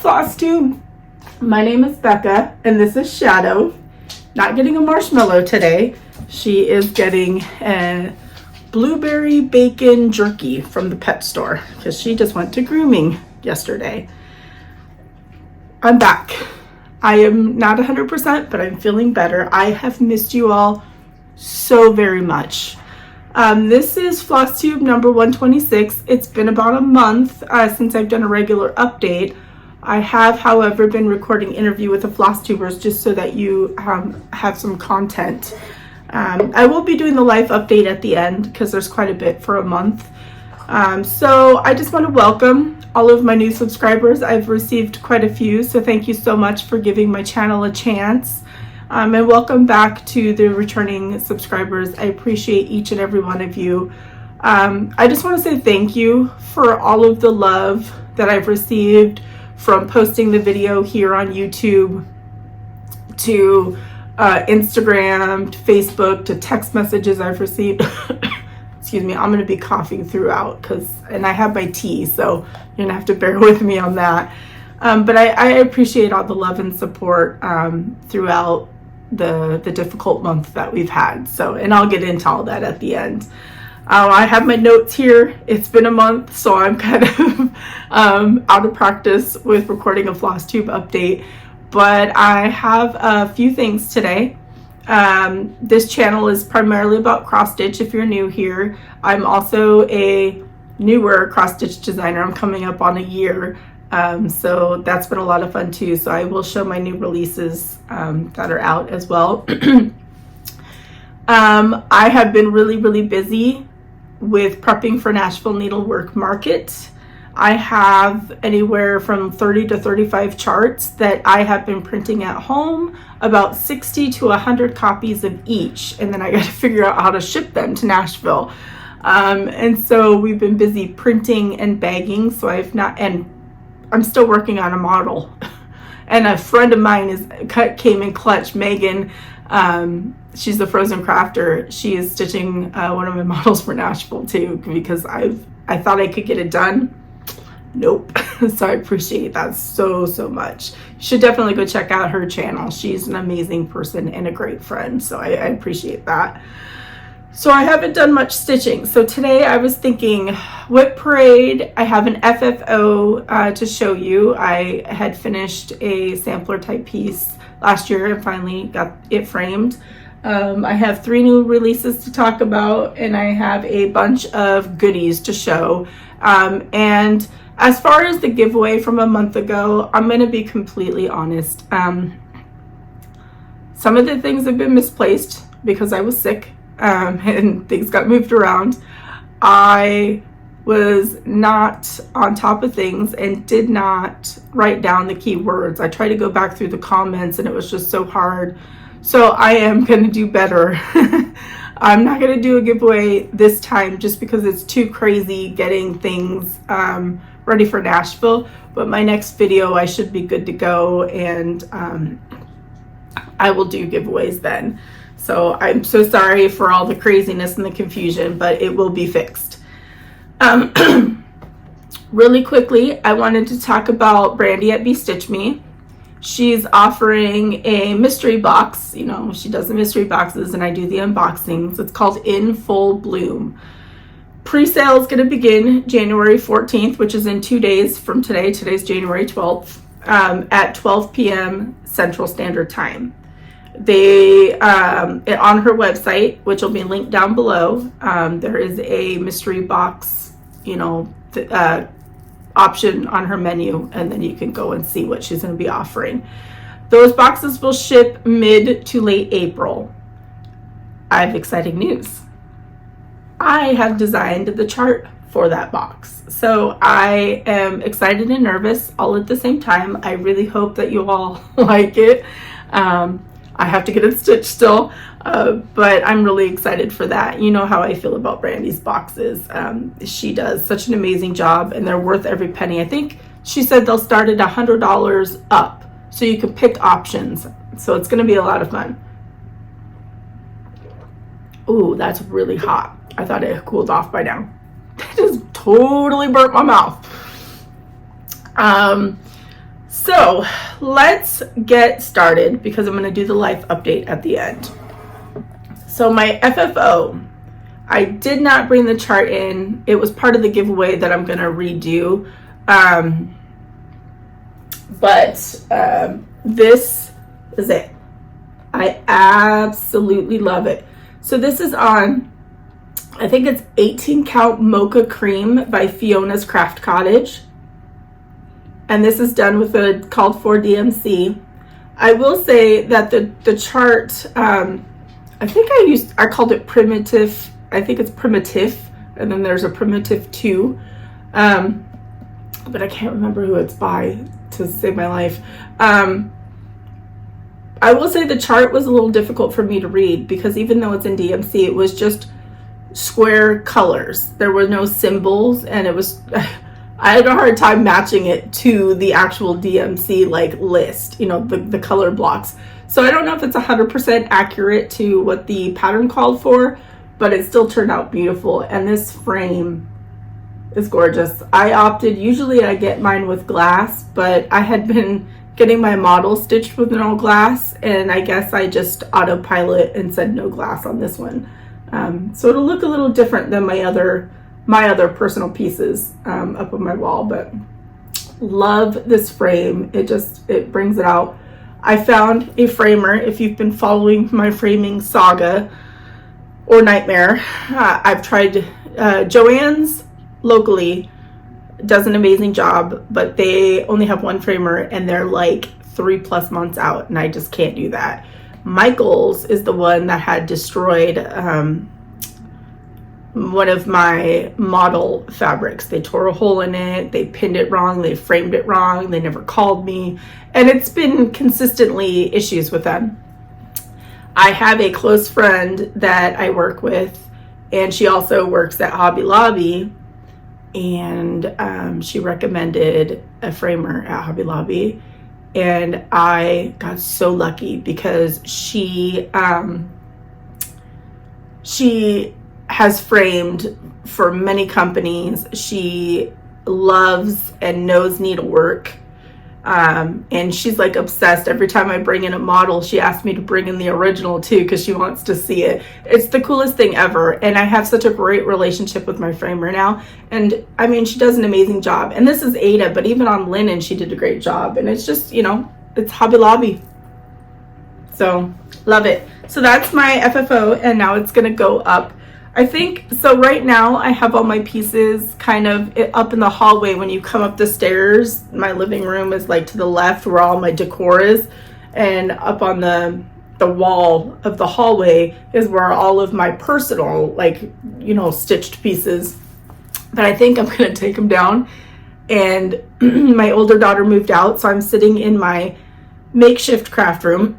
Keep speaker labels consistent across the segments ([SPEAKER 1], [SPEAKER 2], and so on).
[SPEAKER 1] Floss Tube. My name is Becca and this is Shadow. Not getting a marshmallow today. She is getting a blueberry bacon jerky from the pet store because she just went to grooming yesterday. I'm back. I am not 100%, but I'm feeling better. I have missed you all so very much. This is Floss Tube number 126. It's been about a month since I've done a regular update. I have, however, been recording interview with the floss tubers just so that you have some content. I will be doing the live update at the end because there's quite a bit for a month. So I just want to welcome all of my new subscribers. I've received quite a few, so thank you so much for giving my channel a chance. And welcome back to the returning subscribers. I appreciate each and every one of you. I just want to say thank you for all of the love that I've received from posting the video here on YouTube to Instagram, to Facebook, to text messages I've received. Excuse me, I'm going to be coughing throughout and I have my tea, so you're going to have to bear with me on that. But I appreciate all the love and support throughout the difficult month that we've had. And I'll get into all that at the end. I have my notes here. It's been a month, so I'm kind of out of practice with recording a floss tube update, but I have a few things today. This channel is primarily about cross stitch if you're new here. I'm also a newer cross stitch designer. I'm coming up on a year. So that's been a lot of fun too. So I will show my new releases that are out as well. I have been really busy with prepping for Nashville Needlework Market. I have anywhere from 30 to 35 charts that I have been printing at home, about 60 to 100 copies of each, and then I got to figure out how to ship them to Nashville. And so we've been busy printing and bagging, so I'm still working on a model. And a friend of mine came in clutch, Megan. She's the frozen crafter. She is stitching one of my models for Nashville too, because I thought I could get it done. Nope. So I appreciate that so much. You should definitely go check out her channel. She's an amazing person and a great friend, so I appreciate that. So I haven't done much stitching. So today I was thinking Whip Parade. I have an FFO to show you. I had finished a sampler type piece last year and finally got it framed. I have 3 new releases to talk about, and I have a bunch of goodies to show. And as far as the giveaway from a month ago, I'm going to be completely honest. Some of the things have been misplaced because I was sick. And things got moved around. I was not on top of things and did not write down the keywords. I tried to go back through the comments and it was just so hard. So I am going to do better. I'm not going to do a giveaway this time just because it's too crazy getting things ready for Nashville. But my next video, I should be good to go, and I will do giveaways then. So I'm so sorry for all the craziness and the confusion, but it will be fixed. Really quickly, I wanted to talk about Brandy at Bee Stitch Me. She's offering a mystery box. You know, she does the mystery boxes and I do the unboxings. It's called In Full Bloom. Pre-sale is going to begin January 14th, which is in 2 days from today. Today's January 12th, at 12 p.m. Central Standard Time. They on her website, which will be linked down below, there is a mystery box, option on her menu, and then you can go and see what she's going to be offering. Those boxes will ship mid to late April. I have exciting news. I have designed the chart for that box, so I am excited and nervous all at the same time. I really hope that you all like it. I have to get it stitched still, but I'm really excited for that. You know how I feel about Brandy's boxes. She does such an amazing job, and they're worth every penny. I think she said they'll start at $100 up, so you can pick options. So it's going to be a lot of fun. Ooh, that's really hot. I thought it had cooled off by now. That just totally burnt my mouth. So let's get started because I'm going to do the life update at the end. So my FFO, I did not bring the chart in. It was part of the giveaway that I'm going to redo. But this is it. I absolutely love it. So this is on, I think it's 18 count mocha cream by Fiona's Craft Cottage. And this is done with a called for DMC. I will say that the chart, I think I called it primitive. I think it's primitive, and then there's a primitive 2. But I can't remember who it's by to save my life. I will say the chart was a little difficult for me to read because even though it's in DMC, it was just square colors. There were no symbols, and it was, I had a hard time matching it to the actual DMC like list, you know, the color blocks. So I don't know if it's 100% accurate to what the pattern called for, but it still turned out beautiful. And this frame is gorgeous. I opted, usually I get mine with glass, but I had been getting my model stitched with no glass, and I guess I just autopilot and said no glass on this one. So it'll look a little different than my other personal pieces up on my wall, but love this frame. It brings it out. I found a framer. If you've been following my framing saga or nightmare, I've tried Joann's locally does an amazing job, but they only have one framer and they're like 3+ months out, and I just can't do that. Michael's is the one that had destroyed one of my model fabrics. They tore a hole in it, they pinned it wrong, they framed it wrong, they never called me, and it's been consistently issues with them. I have a close friend that I work with, and she also works at Hobby Lobby, and she recommended a framer at Hobby Lobby, and I got so lucky because she has framed for many companies. She loves and knows needlework, and she's like obsessed. Every time I bring in a model, she asks me to bring in the original too because she wants to see it. It's the coolest thing ever, and I have such a great relationship with my framer now. And I mean, she does an amazing job. And this is Ada, but even on linen she did a great job. And it's just, you know, it's Hobby Lobby, so love it. So that's my FFO, and now it's gonna go up. I think, so right now I have all my pieces kind of up in the hallway. When you come up the stairs, my living room is like to the left where all my decor is, and up on the wall of the hallway is where all of my personal, like, you know, stitched pieces. But I think I'm gonna take them down. And my older daughter moved out, so I'm sitting in my makeshift craft room.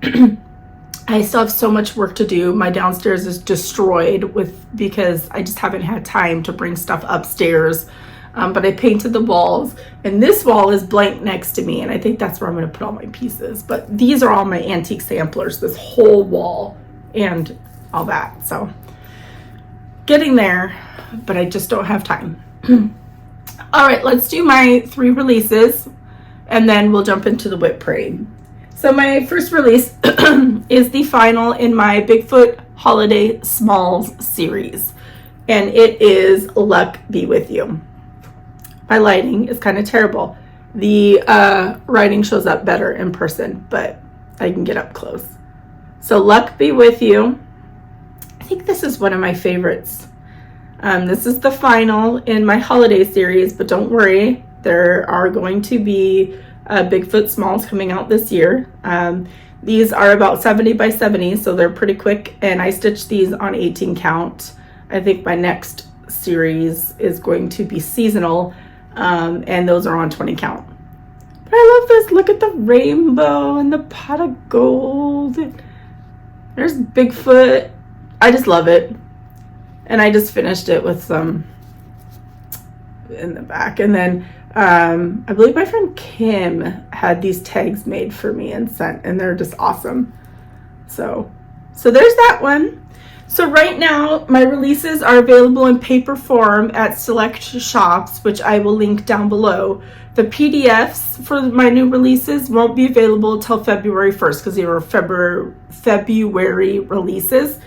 [SPEAKER 1] I still have so much work to do. My downstairs is destroyed because I just haven't had time to bring stuff upstairs. But I painted the walls, and this wall is blank next to me, and I think that's where I'm going to put all my pieces. But these are all my antique samplers, this whole wall and all that. So getting there, but I just don't have time. All right, let's do my 3 releases, and then we'll jump into the whip parade. So my first release is the final in my Bigfoot Holiday Smalls series, and it is Luck Be With You. My lighting is kind of terrible. The writing shows up better in person, but I can get up close. So Luck Be With You. I think this is one of my favorites. This is the final in my holiday series, but don't worry, there are going to be Bigfoot Smalls coming out this year. These are about 70 by 70, so they're pretty quick, and I stitched these on 18 count. I think my next series is going to be seasonal, and those are on 20 count. But I love this. Look at the rainbow and the pot of gold. There's Bigfoot. I just love it. And I just finished it with some in the back, and then I believe my friend Kim had these tags made for me and sent, and they're just awesome. So So there's that one. So right now, my releases are available in paper form at select shops, which I will link down below. The PDFs for my new releases won't be available till February 1st because they were February releases.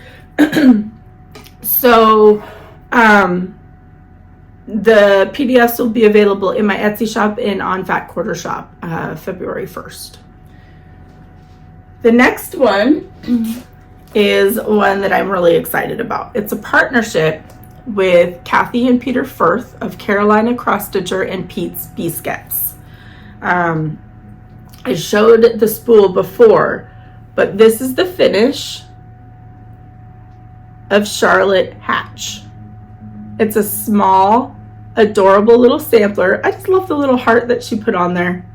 [SPEAKER 1] So the PDFs will be available in my Etsy shop and on Fat Quarter Shop February 1st. The next one is one that I'm really excited about. It's a partnership with Kathy and Peter Firth of Carolina Cross Stitcher and Pete's Bee Skeps. I showed the spool before, but this is the finish of Charlotte Hatch. It's a small, adorable little sampler. I just love the little heart that she put on there.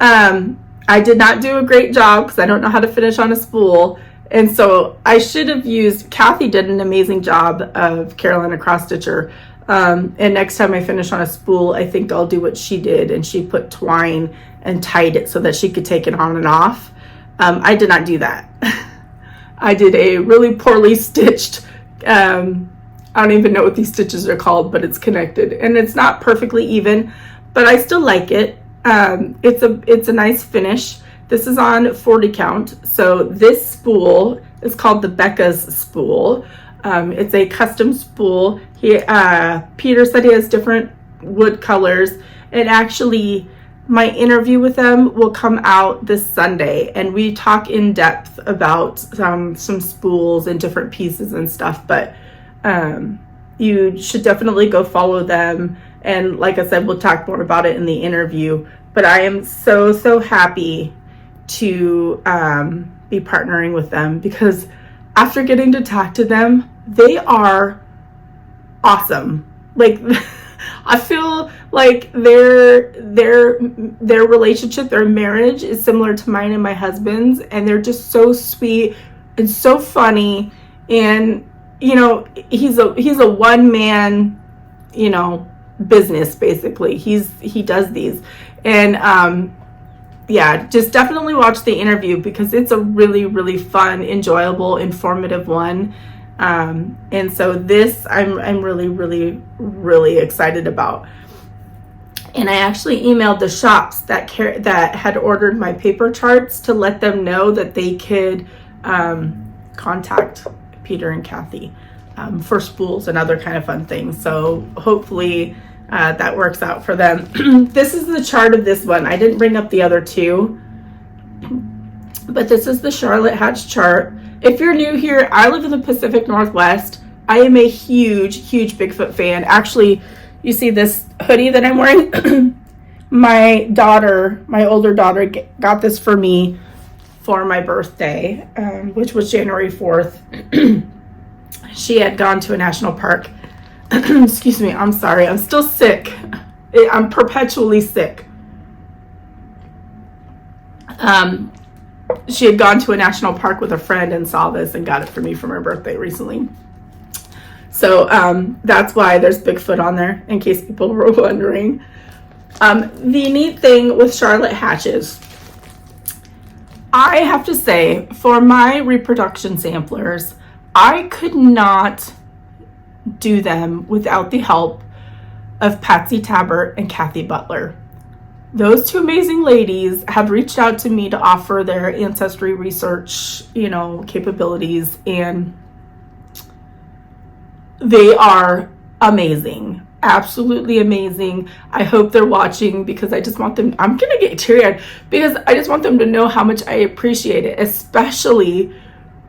[SPEAKER 1] I did not do a great job because I don't know how to finish on a spool. And so I should have used, Kathy did an amazing job of Carolina Cross Stitcher. And next time I finish on a spool, I think I'll do what she did. And she put twine and tied it so that she could take it on and off. I did not do that. I did a really poorly stitched, I don't even know what these stitches are called, but it's connected. And it's not perfectly even, but I still like it. It's a nice finish. This is on 40 count. So this spool is called the Becca's spool. It's a custom spool. Peter said he has different wood colors, and actually my interview with them will come out this Sunday, and we talk in depth about some spools and different pieces and stuff, but you should definitely go follow them. And like I said, we'll talk more about it in the interview, but I am so happy to be partnering with them, because after getting to talk to them, they are awesome. Like I feel like their relationship, their marriage is similar to mine and my husband's, and they're just so sweet and so funny. And you know, he's a one man, you know, business basically. He does these, and yeah, just definitely watch the interview because it's a really fun, enjoyable, informative one. And so this I'm really excited about. And I actually emailed the shops that had ordered my paper charts to let them know that they could contact Peter and Kathy for spools and other kind of fun things. So hopefully that works out for them. This is the chart of this one. I didn't bring up the other two, but this is the Charlotte Hatch chart. If you're new here, I live in the Pacific Northwest. I am a huge Bigfoot fan. Actually, you see this hoodie that I'm wearing? My older daughter got this for me for my birthday, which was January 4th. She had gone to a national park. Excuse me, I'm sorry. I'm still sick. I'm perpetually sick. She had gone to a national park with a friend and saw this and got it for me for my birthday recently. So that's why there's Bigfoot on there, in case people were wondering. The neat thing with Charlotte Hatches, I have to say, for my reproduction samplers, I could not do them without the help of Patsy Tabbert and Kathy Butler. Those two amazing ladies have reached out to me to offer their ancestry research, you know, capabilities, and they are amazing. Absolutely amazing. I hope they're watching because I just want them, I'm gonna get teary-eyed because I just want them to know how much I appreciate it, especially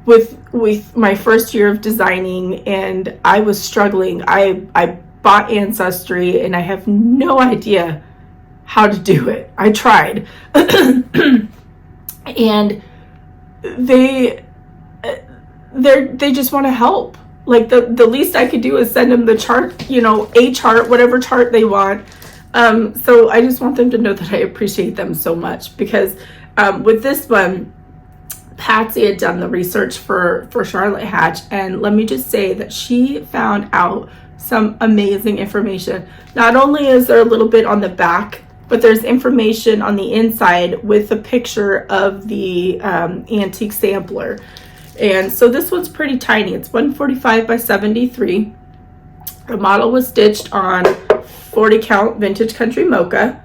[SPEAKER 1] with my first year of designing, and I was struggling. I bought Ancestry and I have no idea how to do it. I tried. And they just want to help. Like the least I could do is send them the chart, you know, a chart, whatever chart they want. So I just want them to know that I appreciate them so much, because with this one, Patsy had done the research for Charlotte Hatch, and let me just say that she found out some amazing information. Not only is there a little bit on the back, but there's information on the inside with a picture of the antique sampler. And so this one's pretty tiny. It's 145 by 73. The model was stitched on 40 count vintage country mocha.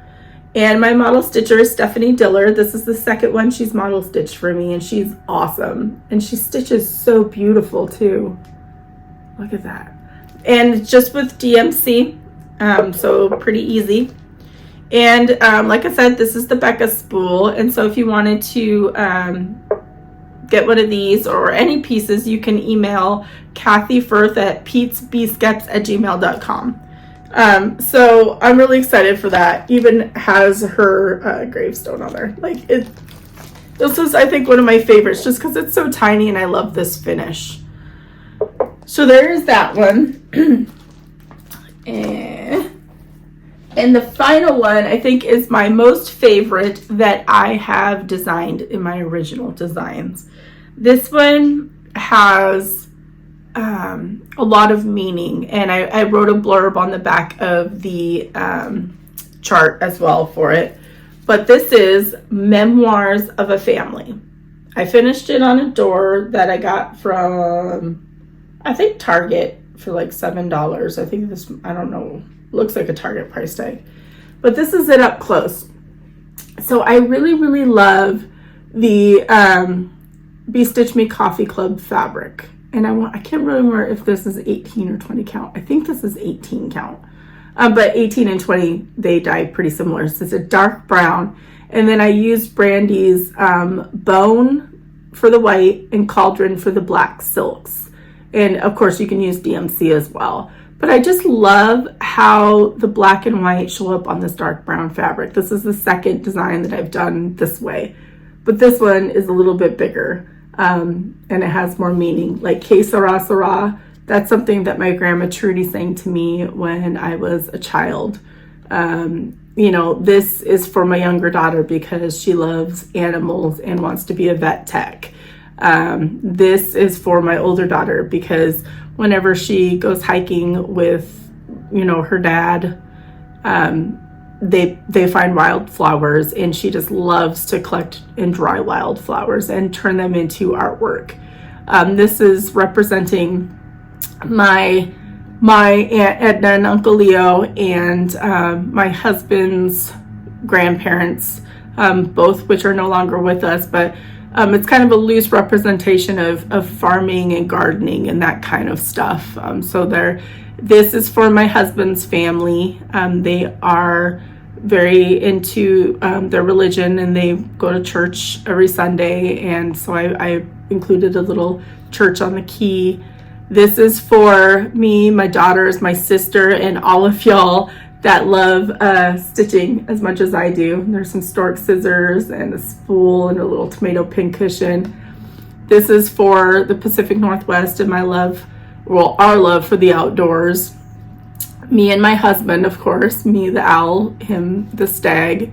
[SPEAKER 1] And my model stitcher is Stephanie Diller. This is the second one she's model stitched for me, and she's awesome. And she stitches so beautiful too. Look at that. And it's just with DMC, so pretty easy. And like I said, this is the Becca spool. And so if you wanted to get one of these or any pieces, you can email Kathy Firth at petesbeeskeps@gmail.com. So I'm really excited for that. Even has her gravestone on there. Like this is, I think, one of my favorites just because it's so tiny and I love this finish. So there is that one. And the final one, I think, is my most favorite that I have designed in my original designs. This one has a lot of meaning, and I wrote a blurb on the back of the chart as well for it. But this is Memoirs of a Family. I finished it on a door that I got from, I think, Target for like $7. I think this, I don't know, looks like a Target price tag. But this is it up close. So I really, really love the Bee Stitch Me Coffee Club fabric. And I can't remember if this is 18 or 20 count. I think this is 18 count. But 18 and 20, they dye pretty similar. So it's a dark brown. And then I used Brandy's Bone for the white and Cauldron for the black silks. And of course you can use DMC as well. But I just love how the black and white show up on this dark brown fabric. This is the second design that I've done this way. But this one is a little bit bigger. And it has more meaning. Like Que Sera Sera, that's something that my grandma Trudy sang to me when I was a child. You know, this is for my younger daughter because she loves animals and wants to be a vet tech. This is for my older daughter because whenever she goes hiking with, you know, her dad, they find wildflowers, and she just loves to collect and dry wildflowers and turn them into artwork. This is representing my Aunt Edna and Uncle Leo and my husband's grandparents, both which are no longer with us, but it's kind of a loose representation of farming and gardening and that kind of stuff. This is for my husband's family. They are very into their religion, and they go to church every Sunday, and so I included a little church on the key. This is for me, my daughters, my sister, and all of y'all that love stitching as much as I do. There's some stork scissors and a spool and a little tomato pin cushion. This is for the Pacific Northwest and my love, well, our love for the outdoors. Me and my husband, of course, me the owl, him the stag.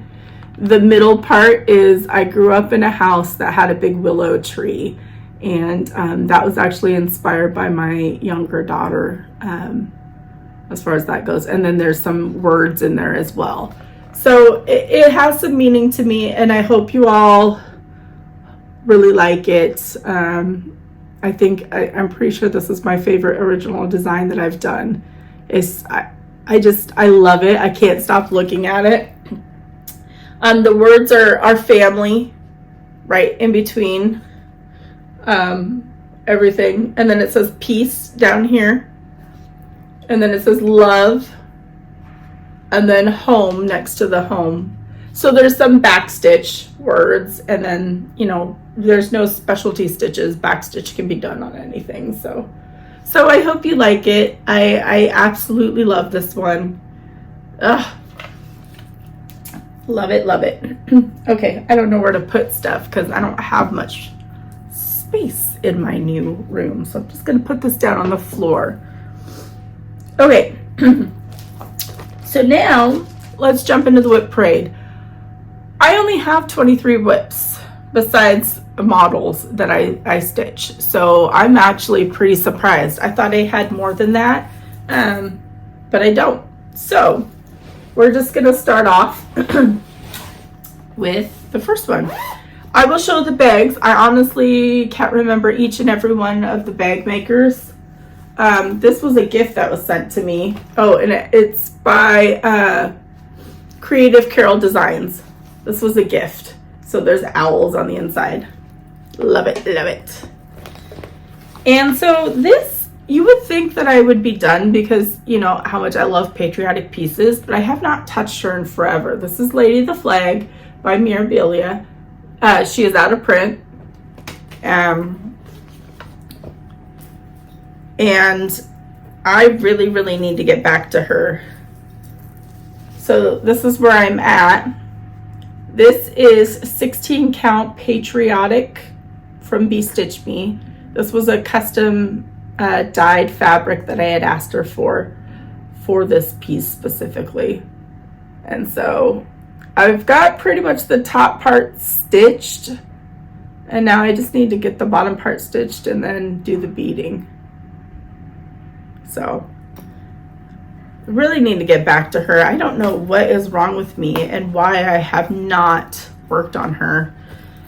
[SPEAKER 1] The middle part is I grew up in a house that had a big willow tree, and that was actually inspired by my younger daughter, as far as that goes. And then there's some words in there as well. So it has some meaning to me, and I hope you all really like it. I'm pretty sure this is my favorite original design that I've done. I love it. I can't stop looking at it. The words are family, right in between everything. And then it says peace down here. And then it says love. And then home next to the home. So there's some backstitch words. And then, you know, there's no specialty stitches. Backstitch can be done on anything. So I hope you like it. I absolutely love this one. Ugh. Love it, love it. Okay, I don't know where to put stuff because I don't have much space in my new room. So I'm just going to put this down on the floor. Okay. So now let's jump into the whip parade. I only have 23 whips besides models that I stitch, so I'm actually pretty surprised. I thought I had more than that, but I don't. So we're just gonna start off with the first one. I will show the bags. I honestly can't remember each and every one of the bag makers. This was a gift that was sent to me. Oh, and it's by Creative Carol Designs. This was a gift. So there's owls on the inside. Love it, love it. And so this, you would think that I would be done because you know how much I love patriotic pieces, but I have not touched her in forever. This is Lady the Flag by Mirabilia. She is out of print. And I really, really need to get back to her. So this is where I'm at. This is 16 count patriotic from Bee Stitch Me. This was a custom dyed fabric that I had asked her for this piece specifically. And so I've got pretty much the top part stitched, and now I just need to get the bottom part stitched and then do the beading. So I really need to get back to her. I don't know what is wrong with me and why I have not worked on her.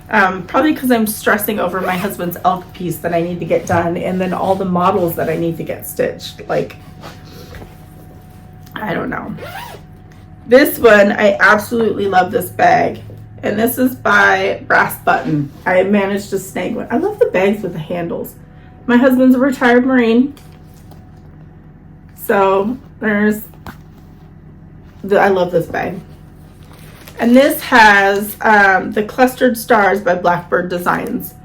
[SPEAKER 1] Probably because I'm stressing over my husband's elk piece that I need to get done, and then all the models that I need to get stitched. Like, I don't know. This one, I absolutely love this bag. And this is by Brass Button. I managed to snag one. I love the bags with the handles. My husband's a retired Marine. So there's I love this bag. And this has the Clustered Stars by Blackbird Designs.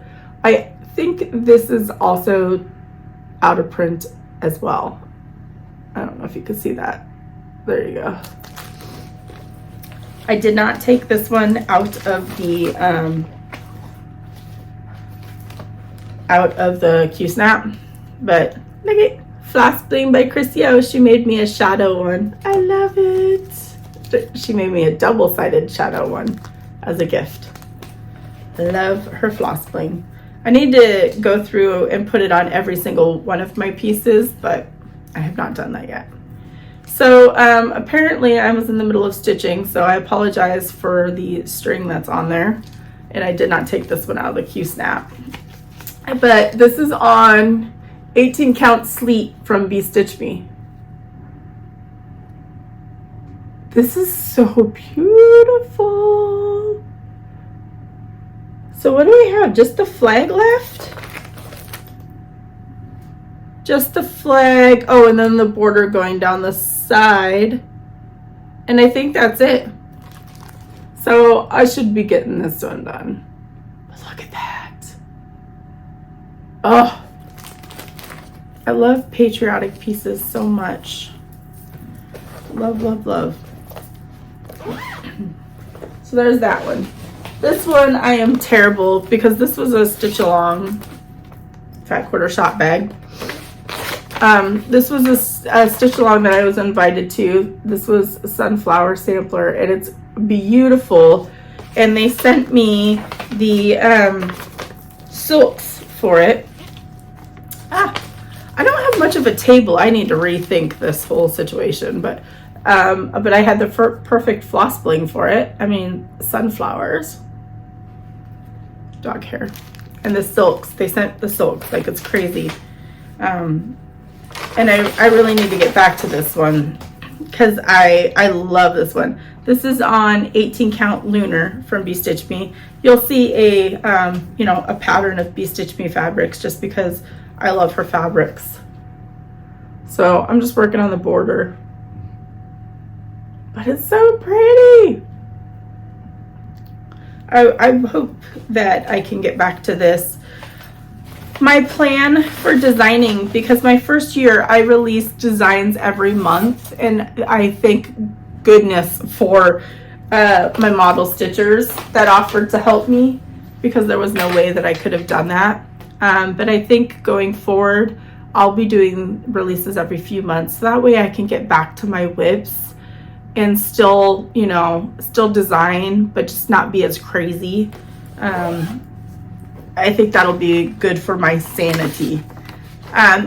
[SPEAKER 1] I think this is also out of print as well. I don't know if you can see that. There you go. I did not take this one out of the Q-Snap, but look at Floss Bling by Chrissy. She made me a shadow one. I love it. She made me a double-sided shadow one as a gift. I love her Floss Bling. I need to go through and put it on every single one of my pieces, but I have not done that yet. So apparently I was in the middle of stitching, so I apologize for the string that's on there. And I did not take this one out of the Q-Snap. But this is on 18 count Sleet from Bee Stitch Me. This is so beautiful. So what do we have? Just the flag left? Just the flag. Oh, and then the border going down the side. And I think that's it. So I should be getting this one done. But look at that. Oh, I love patriotic pieces so much. Love, love, love. So there's that one. This one I am terrible because this was a stitch along fat quarter shop bag. This was a stitch along that I was invited to. This was a sunflower sampler, and it's beautiful. And they sent me the silks for it. I don't have much of a table. I need to rethink this whole situation, but I had the perfect floss bling for it. I mean, sunflowers, dog hair, and the silks. They sent the silks, like it's crazy. And I really need to get back to this one because I love this one. This is on 18 count Lunar from Bee Stitch Me. You'll see a a pattern of Bee Stitch Me fabrics just because I love her fabrics. So I'm just working on the border. But it's so pretty. I hope that I can get back to this. My plan for designing, because my first year I released designs every month, and I thank goodness for my model stitchers that offered to help me because there was no way that I could have done that. But I think going forward, I'll be doing releases every few months. So that way I can get back to my whips and still, still design, but just not be as crazy. I think that'll be good for my sanity.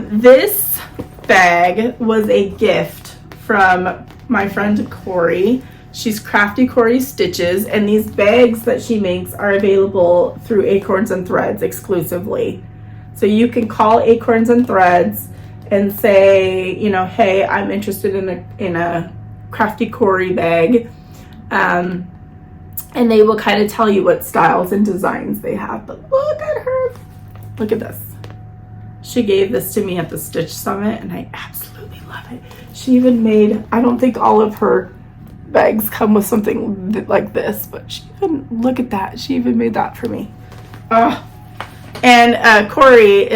[SPEAKER 1] This bag was a gift from my friend Corey. She's Crafty Corey Stitches, and these bags that she makes are available through Acorns and Threads exclusively. So you can call Acorns and Threads and say, you know, hey, I'm interested in a Crafty Corey bag. And they will kind of tell you what styles and designs they have. But look at her. Look at this. She gave this to me at the Stitch Summit, and I absolutely love it. She even made, I don't think all of her bags come with something like this, but she even, look at that. She even made that for me. And Corey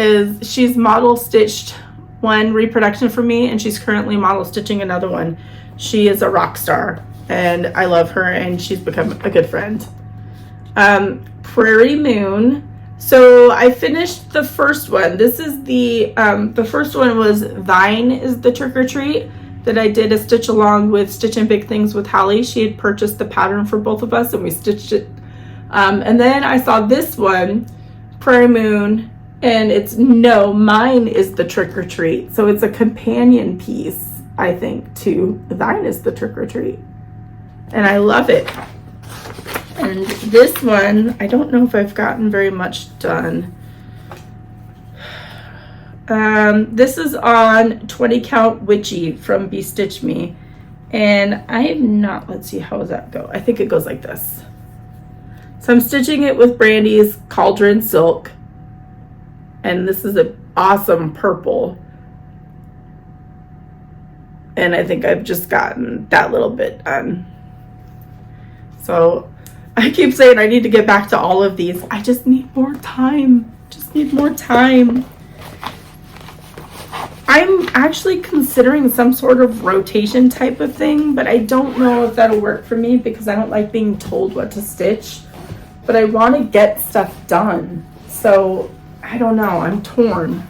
[SPEAKER 1] she's model stitched one reproduction for me, and she's currently model stitching another one. She is a rock star, and I love her, and she's become a good friend. Prairie Moon. So I finished the first one. This is the first one was Thine is the Trick or Treat that I did a stitch along with Stitching Big Things with Hallie. She had purchased the pattern for both of us, and we stitched it. And then I saw this one, Prairie Moon, and it's No, Mine is the Trick or Treat. So it's a companion piece, I think, to Thine is the Trick or Treat. And I love it. And this one, I don't know if I've gotten very much done. This is on 20 Count Witchy from Bee Stitch Me. And I am not, let's see, how does that go? I think it goes like this. So I'm stitching it with Brandy's Cauldron Silk. And this is an awesome purple. And I think I've just gotten that little bit done. So I keep saying I need to get back to all of these. I just need more time. Just need more time. I'm actually considering some sort of rotation type of thing, but I don't know if that'll work for me because I don't like being told what to stitch. But I want to get stuff done. So I don't know. I'm torn.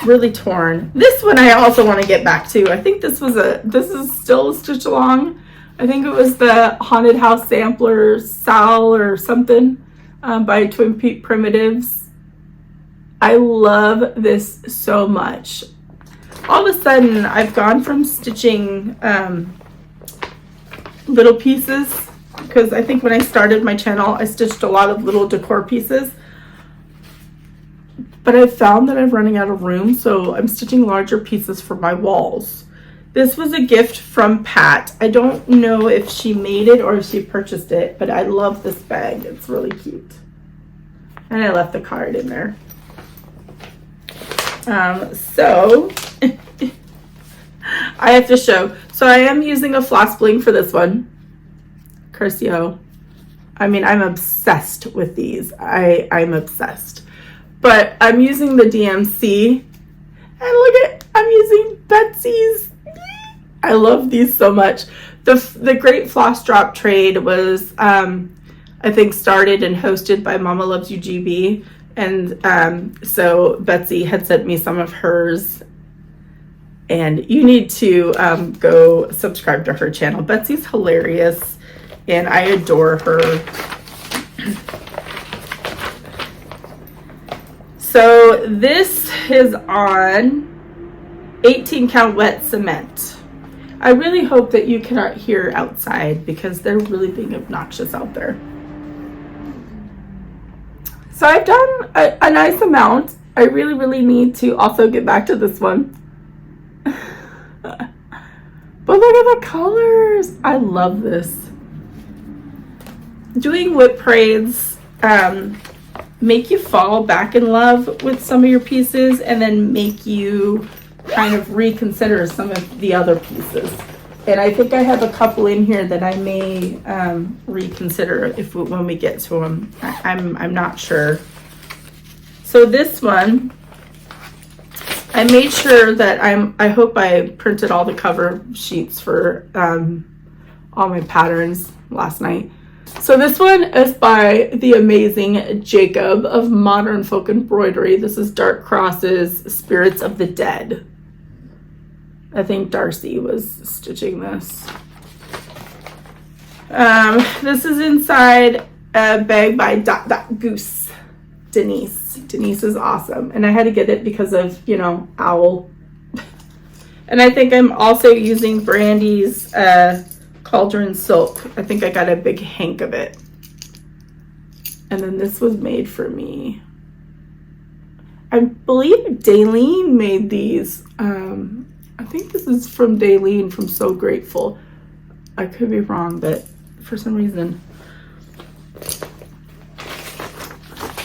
[SPEAKER 1] Really torn. This one I also want to get back to. I think this is still a stitch along. I think it was the Haunted House Sampler Sal or something by Twin Peak Primitives. I love this so much. All of a sudden, I've gone from stitching little pieces, because I think when I started my channel, I stitched a lot of little decor pieces. But I've found that I'm running out of room, so I'm stitching larger pieces for my walls. This was a gift from Pat. I don't know if she made it or if she purchased it, but I love this bag. It's really cute. And I left the card in there. So I have to show. So I am using a floss bling for this one. Curcio. I mean, I'm obsessed with these. I'm obsessed. But I'm using the DMC. And look at, I'm using Betsy's. I love these so much. The Great Floss Drop Trade was, I think, started and hosted by Mama Loves You GB. And so Betsy had sent me some of hers. And you need to go subscribe to her channel. Betsy's hilarious. And I adore her. So this is on 18 Count Wet Cement. I really hope that you cannot hear outside because they're really being obnoxious out there. So I've done a nice amount. I really, really need to also get back to this one. But look at the colors. I love this. Doing whip braids make you fall back in love with some of your pieces and then make you kind of reconsider some of the other pieces. And I think I have a couple in here that I may reconsider when we get to them. I'm not sure. So this one, I made sure that I hope I printed all the cover sheets for all my patterns last night. So this one is by the amazing Jacob of Modern Folk Embroidery. This is Dark Cross's Spirits of the Dead. I think Darcy was stitching this. This is inside a bag by Goose. Denise. Denise is awesome. And I had to get it because of, you know, Owl. And I think I'm also using Brandy's Cauldron Silk. I think I got a big hank of it. And then this was made for me. I believe Daleen made these. I think this is from Daleen from So Grateful. I could be wrong, but for some reason.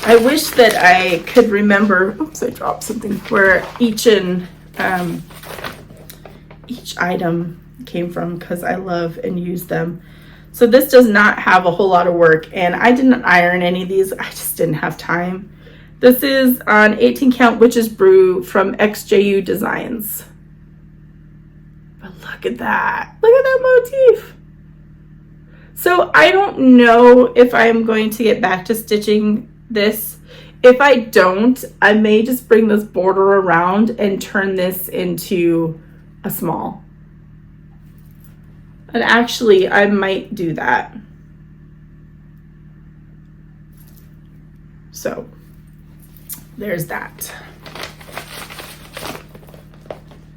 [SPEAKER 1] I wish that I could remember, oops, I dropped something, where each item came from, because I love and use them. So this does not have a whole lot of work, and I didn't iron any of these. I just didn't have time. This is on 18 count Witch's Brew from XJU Designs. But look at that. Look at that motif. So I don't know if I'm going to get back to stitching this. If I don't, I may just bring this border around and turn this into a small. And actually, I might do that. So there's that.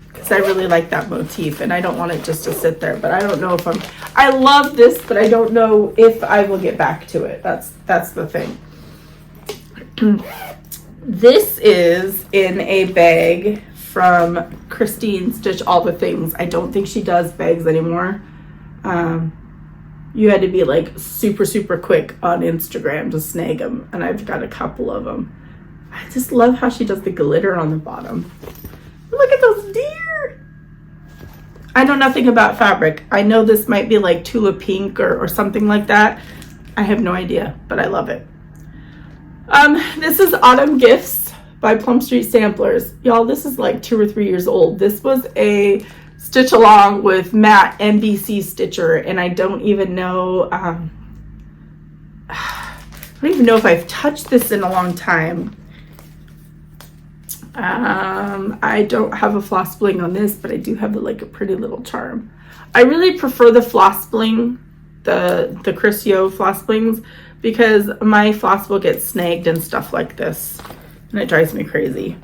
[SPEAKER 1] Because I really like that motif and I don't want it just to sit there, but I don't know if I love this, but I don't know if I will get back to it. That's the thing. This is in a bag from Christine Stitch All the Things. I don't think she does bags anymore. You had to be like super quick on Instagram to snag them, and I've got a couple of them. I just love how she does the glitter on the bottom. Look at those deer. I know nothing about fabric. I know this might be like tulip pink or something like that. I have no idea, but I love it. This is Autumn Gifts by Plum Street Samplers. Y'all, this is like 2 or 3 years old. This was a stitch along with Matt NBC Stitcher, and I don't even know, I don't even know if I've touched this in a long time. I don't have a floss bling on this, but I do have like a pretty little charm. I really prefer the floss bling, the Chris Yo floss blings, because my floss will get snagged and stuff like this, and it drives me crazy.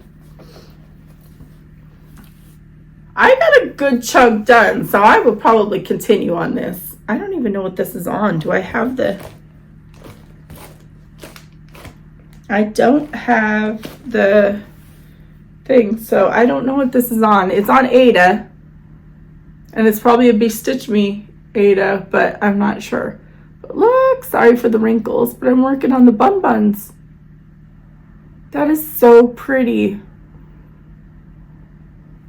[SPEAKER 1] I got a good chunk done, so I will probably continue on this. I don't even know what this is on. Do I have the... I don't have the thing, so I don't know what this is on. It's on Ada, and it's probably a Bee Stitch Me Ada, but I'm not sure. But look, sorry for the wrinkles, but I'm working on the bun buns. That is so pretty.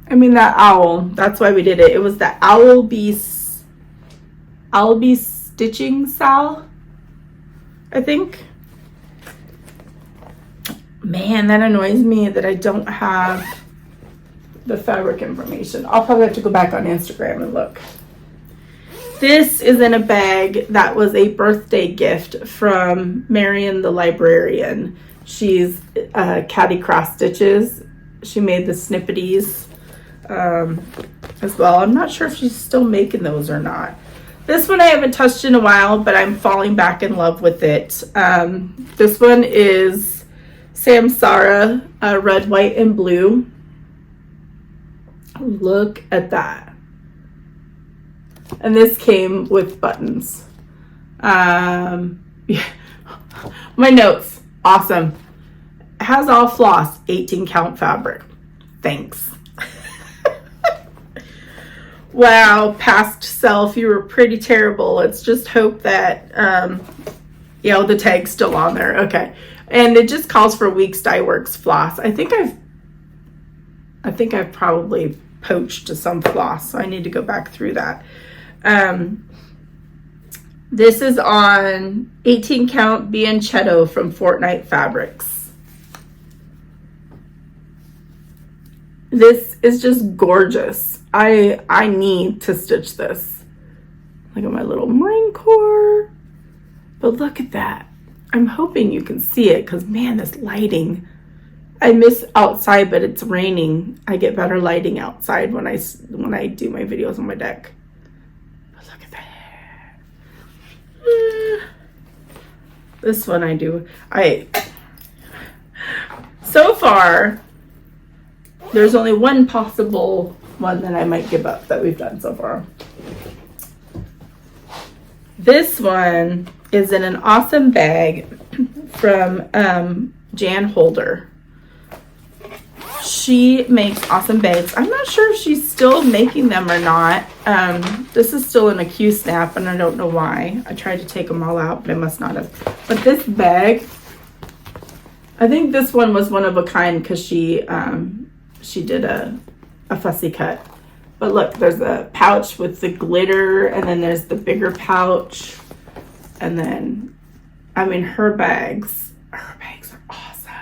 [SPEAKER 1] I mean, that owl, that's why we did it. It was the Owl Bee Stitching Sal, I think. Man, that annoys me that I don't have the fabric information. I'll probably have to go back on Instagram and look. This is in a bag that was a birthday gift from Marion the librarian. She's Caddy Cross Stitches. She made the snippities as well. I'm not sure if she's still making those or not. This one I haven't touched in a while, but I'm falling back in love with it. This one is Samsara red, white, and blue. Look at that. And this came with buttons. Yeah. My notes, awesome. Has all floss, 18 count fabric. Thanks. Wow, past self, you were pretty terrible. Let's just hope that, yeah, the tag's still on there. Okay. And it just calls for Weeks Dye Works floss. I think I've probably poached some floss, so I need to go back through that. This is on 18 count Bianchetto from Fortnite Fabrics. This is just gorgeous. I need to stitch this. Look at my little marine core. But look at that. I'm hoping you can see it, because man, this lighting. I miss outside, but it's raining. I get better lighting outside when I do my videos on my deck. But look at that. This one I do. So far, there's only one possible one that I might give up that we've done so far. This one is in an awesome bag from Jan Holder. She makes awesome bags. I'm not sure if she's still making them or not. This is still in a Q snap, and I don't know why. I tried to take them all out, but I must not have. But this bag, I think this one was one of a kind because she did a fussy cut. But look, there's a pouch with the glitter, and then there's the bigger pouch, and then, I mean, her bags are awesome.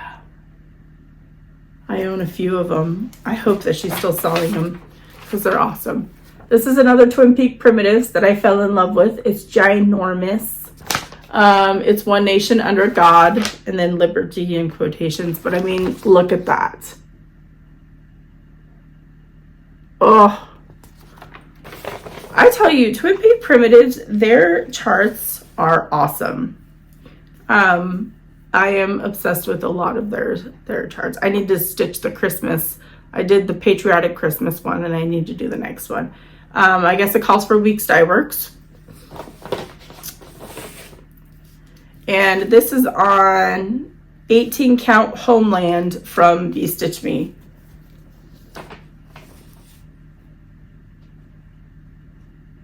[SPEAKER 1] I own a few of them. I hope that she's still selling them because they're awesome. This is another Twin Peak Primitives that I fell in love with. It's ginormous. It's One Nation Under God, and then Liberty in quotations. But I mean, look at that. Oh, I tell you, Twin Peak Primitives, their charts are awesome. I am obsessed with a lot of their charts. I need to stitch the Christmas. I did the Patriotic Christmas one, and I need to do the next one. I guess it calls for weeks dye works. And this is on 18 count Homeland from Bee Stitch Me.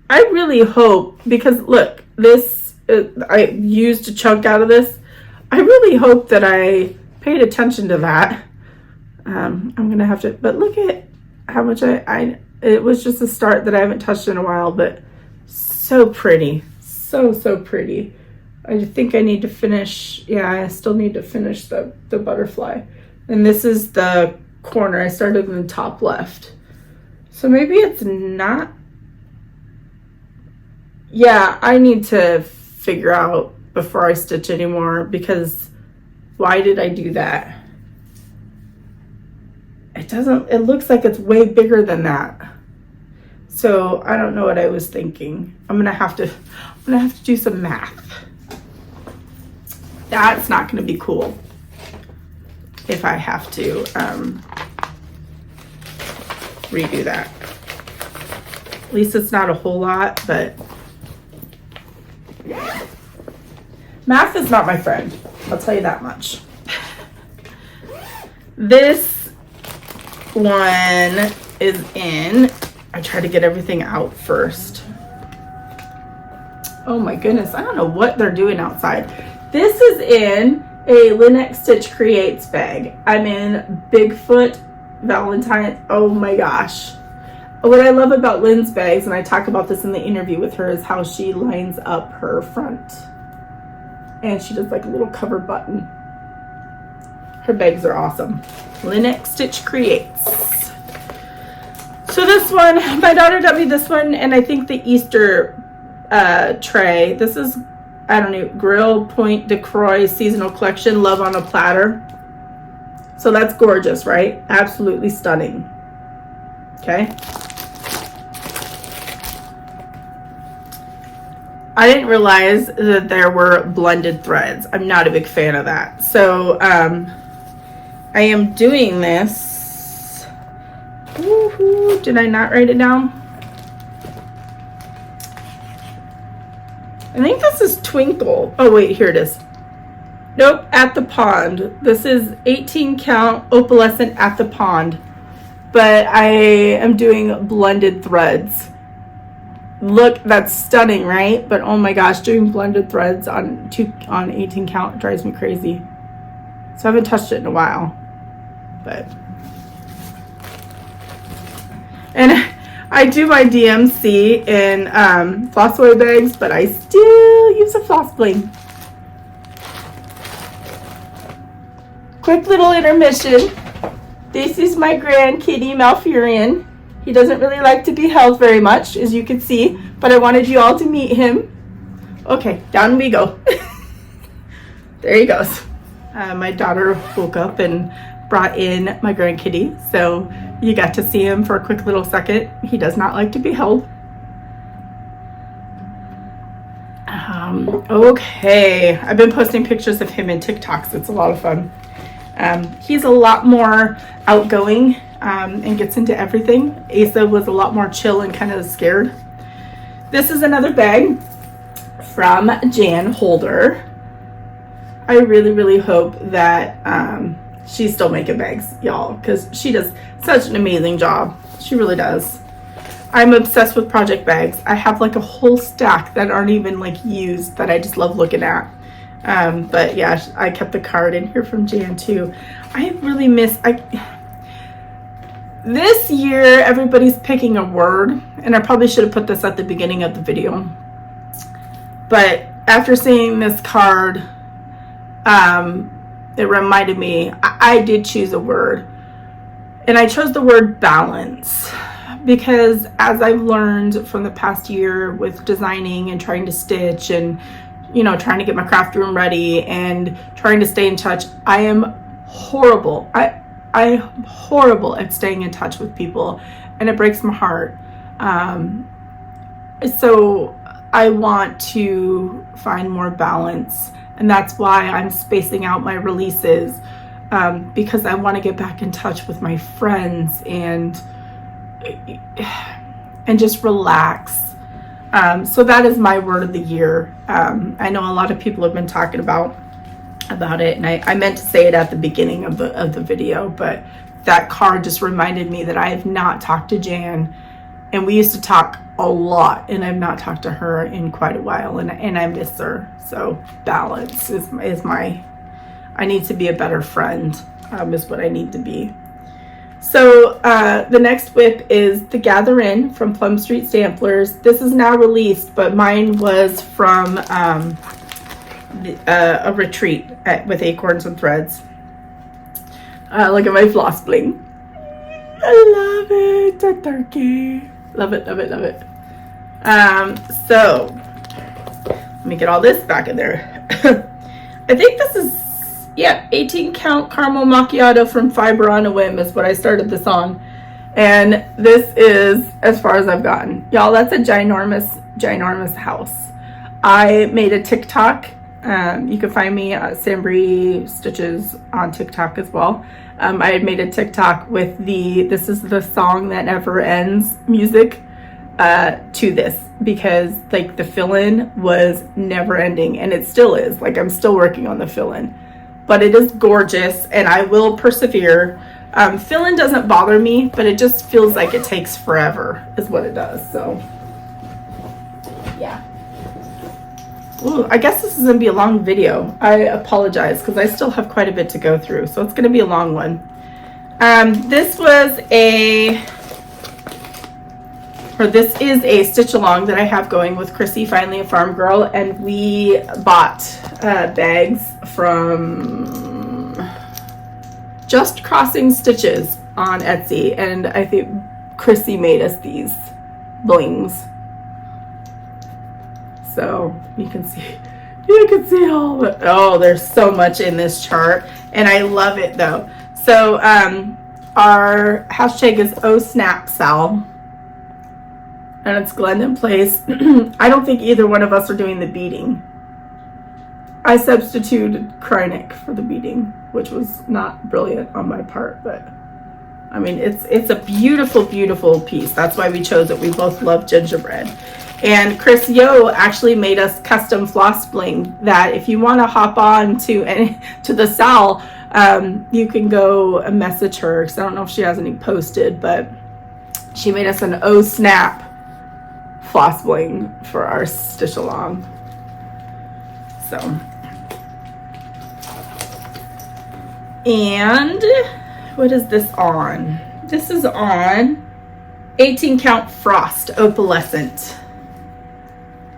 [SPEAKER 1] I really hope, because look, this, I used a chunk out of this. I really hope that I paid attention to that. I'm going to have to, but look at how much it was just a start that I haven't touched in a while, but so pretty. So pretty. I think I need to finish, yeah, I still need to finish the butterfly. And this is the corner. I started in the top left. So maybe it's not. Yeah, I need to figure out before I stitch anymore, because why did I do that? It looks like it's way bigger than that. So I don't know what I was thinking. I'm gonna have to do some math. That's not gonna be cool if I have to redo that. At least it's not a whole lot, but math is not my friend. I'll tell you that much. This one is in, I try to get everything out first. Oh my goodness, I don't know what they're doing outside. This is in a Lynnxstitchcreates bag. I'm in Bigfoot Valentine. Oh my gosh. What I love about Lynn's bags, and I talk about this in the interview with her, is how she lines up her front. And she does like a little cover button. Her bags are awesome. Lynnxstitchcreates. So this one, my daughter got me this one, and I think the Easter tray. This is, I don't know, Grill Point de Croix Seasonal Collection, Love on a Platter. So that's gorgeous, right? Absolutely stunning. Okay. I didn't realize that there were blended threads. I'm not a big fan of that. So I am doing this. Woohoo. Did I not write it down? I think this is Twinkle. Oh wait, here it is. Nope, At the Pond. This is 18 count opalescent At the Pond. But I am doing blended threads. Look, that's stunning, right? But oh my gosh, doing blended threads on 18 count drives me crazy. So I haven't touched it in a while. But, and I do my DMC in floss away bags, but I still use a floss bling. Quick little intermission. This is my grand kitty Malfurion. He doesn't really like to be held very much, as you can see, but I wanted you all to meet him. Okay, down we go. There he goes. My daughter woke up and brought in my grand kitty, so you got to see him for a quick little second. He does not like to be held. Okay, I've been posting pictures of him in TikToks. It's a lot of fun. He's a lot more outgoing and gets into everything. Asa was a lot more chill and kind of scared. This is another bag from Jan Holder. I really, really hope that she's still making bags, y'all, because she does such an amazing job. She really does. I'm obsessed with project bags. I have like a whole stack that aren't even like used that I just love looking at. But yeah, I kept the card in here from Jan too. I really miss, this year everybody's picking a word, and I probably should have put this at the beginning of the video. But after seeing this card, it reminded me, I did choose a word, and I chose the word balance, because as I've learned from the past year with designing and trying to stitch and, you know, trying to get my craft room ready and trying to stay in touch, I am horrible. I'm horrible at staying in touch with people, and it breaks my heart. So I want to find more balance, and that's why I'm spacing out my releases, because I want to get back in touch with my friends and just relax. So that is my word of the year. I know a lot of people have been talking about it, and I meant to say it at the beginning of the video, but that card just reminded me that I have not talked to Jan, and we used to talk a lot, and I've not talked to her in quite a while, and I miss her. So balance is my I need to be a better friend, is what I need to be. So the next whip is the Gather In from Plum Street Samplers. This is now released, but mine was from a retreat with Acorns and Threads. Look at my floss bling. I love it. A turkey. Love it, love it, love it. So let me get all this back in there. I think this is, yeah, 18 count caramel macchiato from Fiber on a Whim is what I started this on. And this is as far as I've gotten. Y'all, that's a ginormous house. I made a TikTok. You can find me at SamBrie Stitches on TikTok as well. I had made a TikTok with this is the song that never ends music to this, because like the fill-in was never ending, and it still is. Like, I'm still working on the fill-in, but it is gorgeous, and I will persevere. Fill-in doesn't bother me, but it just feels like it takes forever is what it does. So yeah. Ooh, I guess this is going to be a long video. I apologize, because I still have quite a bit to go through, so it's going to be a long one. This is a stitch along that I have going with Chrissy, Finally a Farm Girl, and we bought bags from Just Crossing Stitches on Etsy, and I think Chrissy made us these blings. So you can see all the, oh, there's so much in this chart, and I love it though. So our hashtag is #OhSnapSal, and it's Glendon Place. I don't think either one of us are doing the beading. I substituted Krynic for the beading, which was not brilliant on my part, but I mean, it's a beautiful, beautiful piece. That's why we chose it. We both love gingerbread. And Chris Yo actually made us custom floss bling that if you want to hop on to the Sal, you can go message her, because I don't know if she has any posted, but she made us an Oh Snap floss bling for our stitch along. So, and what is this on? This is on 18 count Frost Opalescent.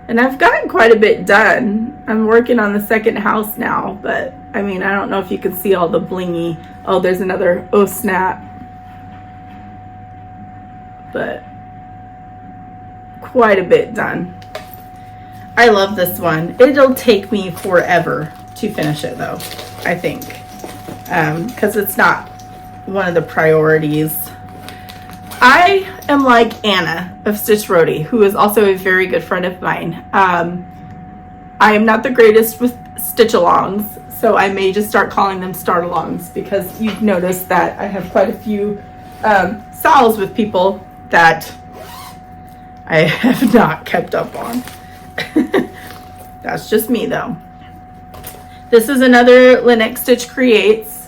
[SPEAKER 1] And I've gotten quite a bit done. I'm working on the second house now, but I mean, I don't know if you can see all the blingy. Oh, there's another Oh Snap. But quite a bit done. I love this one. It'll take me forever to finish it though, I think. Because it's not one of the priorities. I am like Anna of Stitch Roadie, who is also a very good friend of mine. I am not the greatest with stitch alongs, So I may just start calling them start-alongs, because you've noticed that I have quite a few sals with people that I have not kept up on. That's just me though. This is another Lynnxstitchcreates.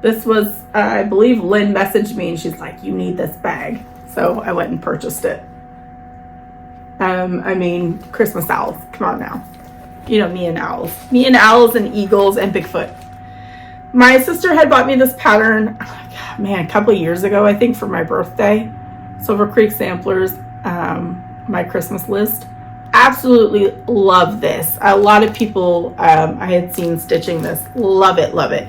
[SPEAKER 1] This was, I believe Lynn messaged me and she's like, you need this bag. So I went and purchased it. I mean, Christmas owls, come on now. You know, me and owls. Me and owls and eagles and Bigfoot. My sister had bought me this pattern, oh man, a couple of years ago, I think, for my birthday. Silver Creek Samplers, my Christmas list. Absolutely love this. A lot of people I had seen stitching this. Love it, love it.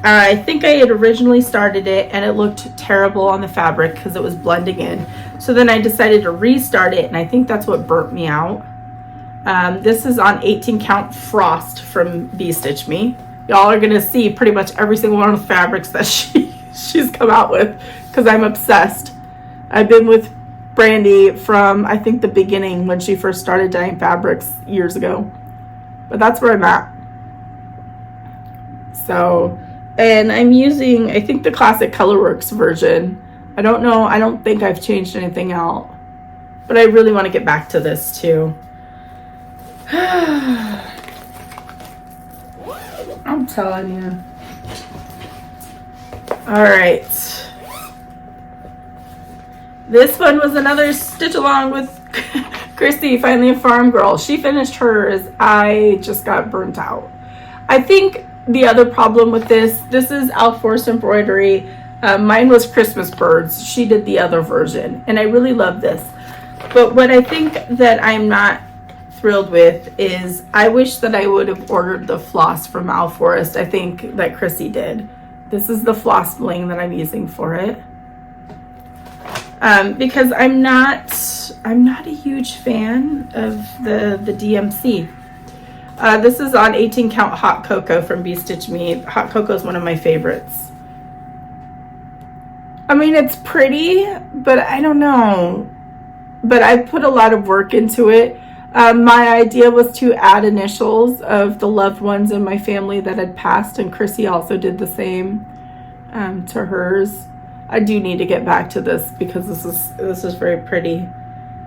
[SPEAKER 1] I think I had originally started it and it looked terrible on the fabric because it was blending in. So then I decided to restart it, and I think that's what burnt me out. This is on 18 count frost from Bee Stitch Me. Y'all are gonna see pretty much every single one of the fabrics that she's come out with, because I'm obsessed. I've been with Brandy from, I think, the beginning when she first started dyeing fabrics years ago. But that's where I'm at. So, and I'm using, I think, the classic Colorworks version. I don't know, I don't think I've changed anything out. But I really want to get back to this too. I'm telling you. All right. This one was another stitch along with Christy, finally a farm girl. She finished hers. I just got burnt out. I think the other problem with this is Alforce embroidery. Mine was Christmas birds. She did the other version, and I really love this. But what I think that I'm not thrilled with is I wish that I would have ordered the floss from Alforce. I think that Chrissy did. This is the floss bling that I'm using for it. Because I'm not a huge fan of the DMC. This is on 18 count hot cocoa from Bee Stitch Me. Hot cocoa is one of my favorites. I mean, it's pretty, but I don't know. But I put a lot of work into it. My idea was to add initials of the loved ones in my family that had passed, and Chrissy also did the same to hers. I do need to get back to this because this is very pretty.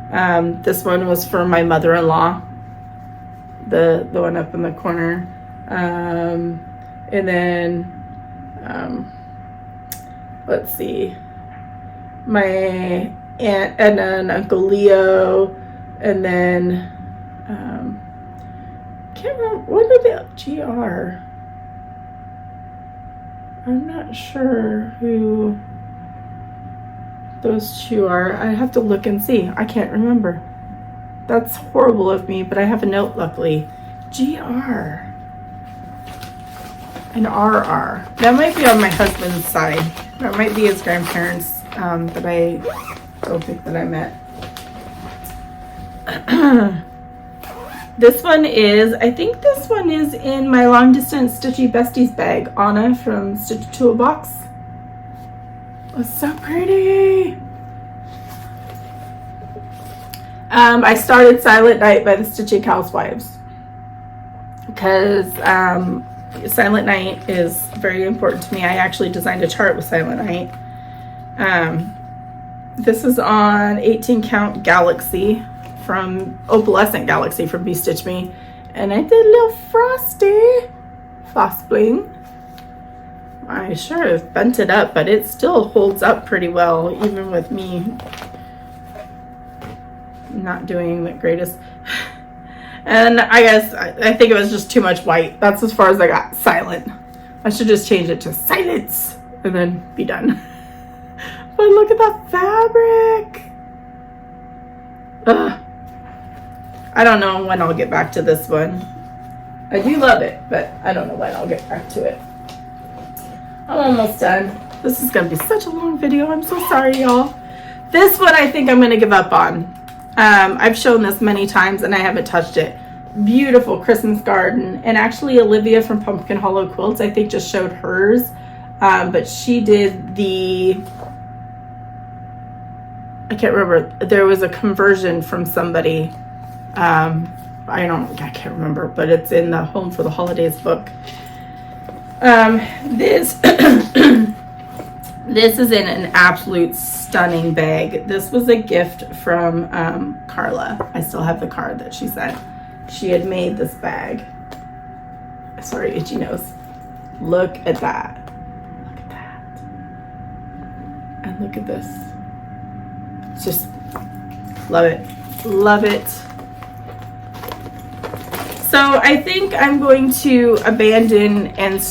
[SPEAKER 1] This one was for my mother-in-law, the one up in the corner, and then let's see, my aunt Edna and Uncle Leo, and then can't remember what are the GR. I'm not sure who those two are. I have to look and see. I can't remember. That's horrible of me, but I have a note, luckily. GR and RR. That might be on my husband's side. That might be his grandparents, but I don't think that I met. This one is, I think this one is in my long distance Stitchy Besties bag. Anna from Stitch Toolbox. It's so pretty. I started Silent Night by the Stitchy Housewives because Silent Night is very important to me. I actually designed a chart with Silent Night. This is on 18 count Galaxy from Opalescent Galaxy from Bee Stitch Me, and I did a little floss bling. I sure have bent it up, but it still holds up pretty well, even with me not doing the greatest. And I guess I think it was just too much white. That's as far as I got. Silent. I should just change it to silence and then be done. But look at that fabric. Ugh. I don't know when I'll get back to this one. I do love it, but I don't know when I'll get back to it. I'm almost done. This is going to be such a long video. I'm so sorry, y'all. This one I think I'm going to give up on. I've shown this many times and I haven't touched it. Beautiful Christmas garden. And actually Olivia from Pumpkin Hollow Quilts, I think, just showed hers. But she did the... I can't remember. There was a conversion from somebody. I can't remember, but it's in the Home for the Holidays book. This this is in an absolute stunning bag. This was a gift from Carla. I still have the card that she sent. She had made this bag. Sorry, itchy nose. Look at that. Look at that. And look at this. It's just love it. Love it. So I think I'm going to abandon and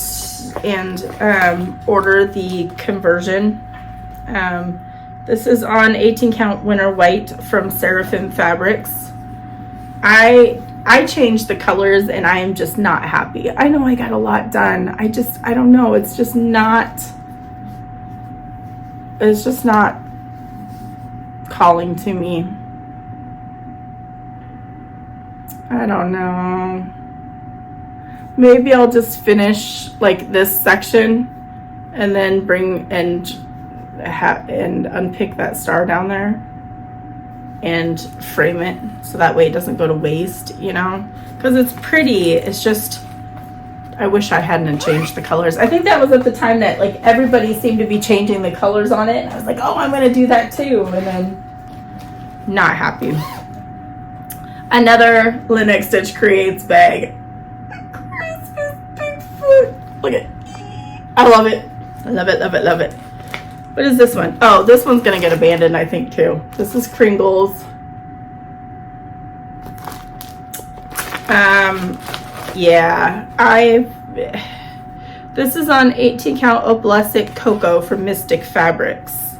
[SPEAKER 1] order the conversion. This is on 18 count winter white from Seraphim Fabrics. I changed the colors and I am just not happy. I know I got a lot done. I don't know. It's just not calling to me. I don't know. Maybe I'll just finish like this section and then bring and unpick that star down there and frame it so that way it doesn't go to waste, you know, because it's pretty. It's just, I wish I hadn't changed the colors. I think that was at the time that like everybody seemed to be changing the colors on it. And I was like, oh, I'm going to do that too. And then not happy. Another Lynnxstitchcreates bag. Christmas Bigfoot. Look at it. I love it. I love it, love it, love it. What is this one? Oh, this one's going to get abandoned, I think, too. This is Kringles. Yeah. This is on 18 count Oblastic Cocoa from Mystic Fabrics.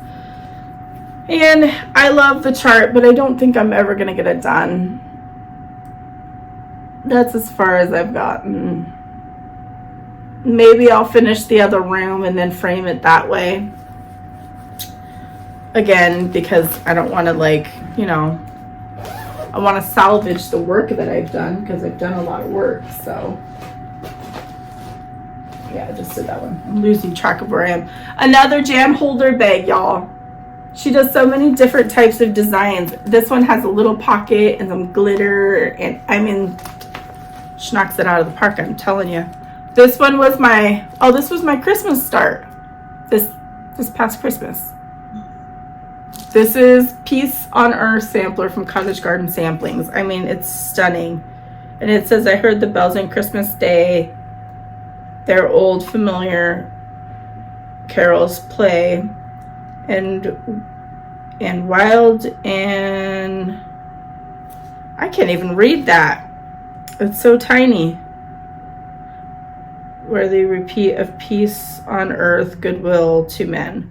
[SPEAKER 1] And I love the chart, but I don't think I'm ever going to get it done. That's as far as I've gotten. Maybe I'll finish the other room and then frame it that way. Again, because I don't want to, like, you know, I want to salvage the work that I've done because I've done a lot of work. So yeah, I just did that one. I'm losing track of where I am. Another jam holder bag, y'all. She does so many different types of designs. This one has a little pocket and some glitter, and I mean, she knocks it out of the park, I'm telling you. This one was my, oh, this was my Christmas start. This past Christmas. This is Peace on Earth sampler from Cottage Garden Samplings. I mean, it's stunning. And it says, I heard the bells on Christmas Day. Their old familiar carols play. And wild and I can't even read that. It's so tiny. Where they repeat of peace on earth, goodwill to men.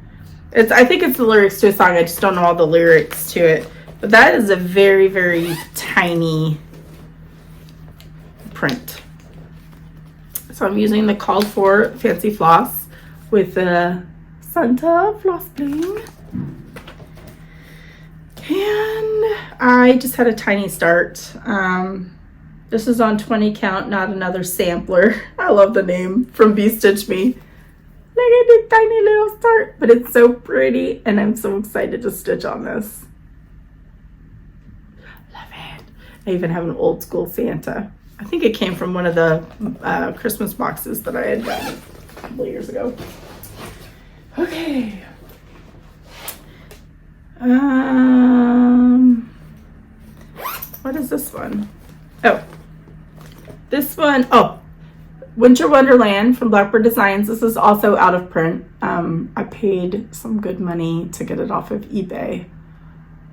[SPEAKER 1] I think it's the lyrics to a song. I just don't know all the lyrics to it. But that is a very, very tiny print. So I'm using the called for fancy floss with the Santa floss bling. And I just had a tiny start. This is on 20 count, not another sampler. I love the name from Bee Stitch Me. Look at the tiny little start, but it's so pretty and I'm so excited to stitch on this. Love it. I even have an old school Santa. I think it came from one of the Christmas boxes that I had gotten a couple of years ago. Okay. What is this one? Oh, this one, oh, Winter Wonderland from Blackbird Designs. This is also out of print. I paid some good money to get it off of eBay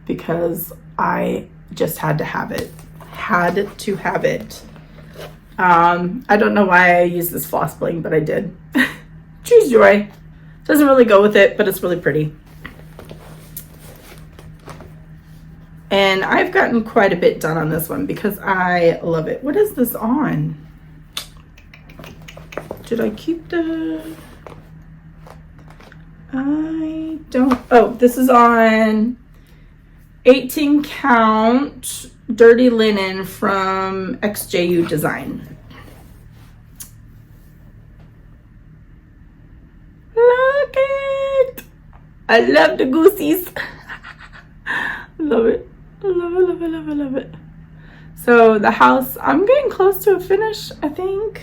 [SPEAKER 1] because I just had to have it. Had to have it. I don't know why I used this floss bling, but I did. Choose Joy. Doesn't really go with it, but it's really pretty. And I've gotten quite a bit done on this one because I love it. What is this on? Did I keep the... I don't... Oh, this is on 18 count dirty linen from XJU Design. Look it! I love the goosies. Love it. Love it, love it, love it, love it. So the house, I'm getting close to a finish, I think.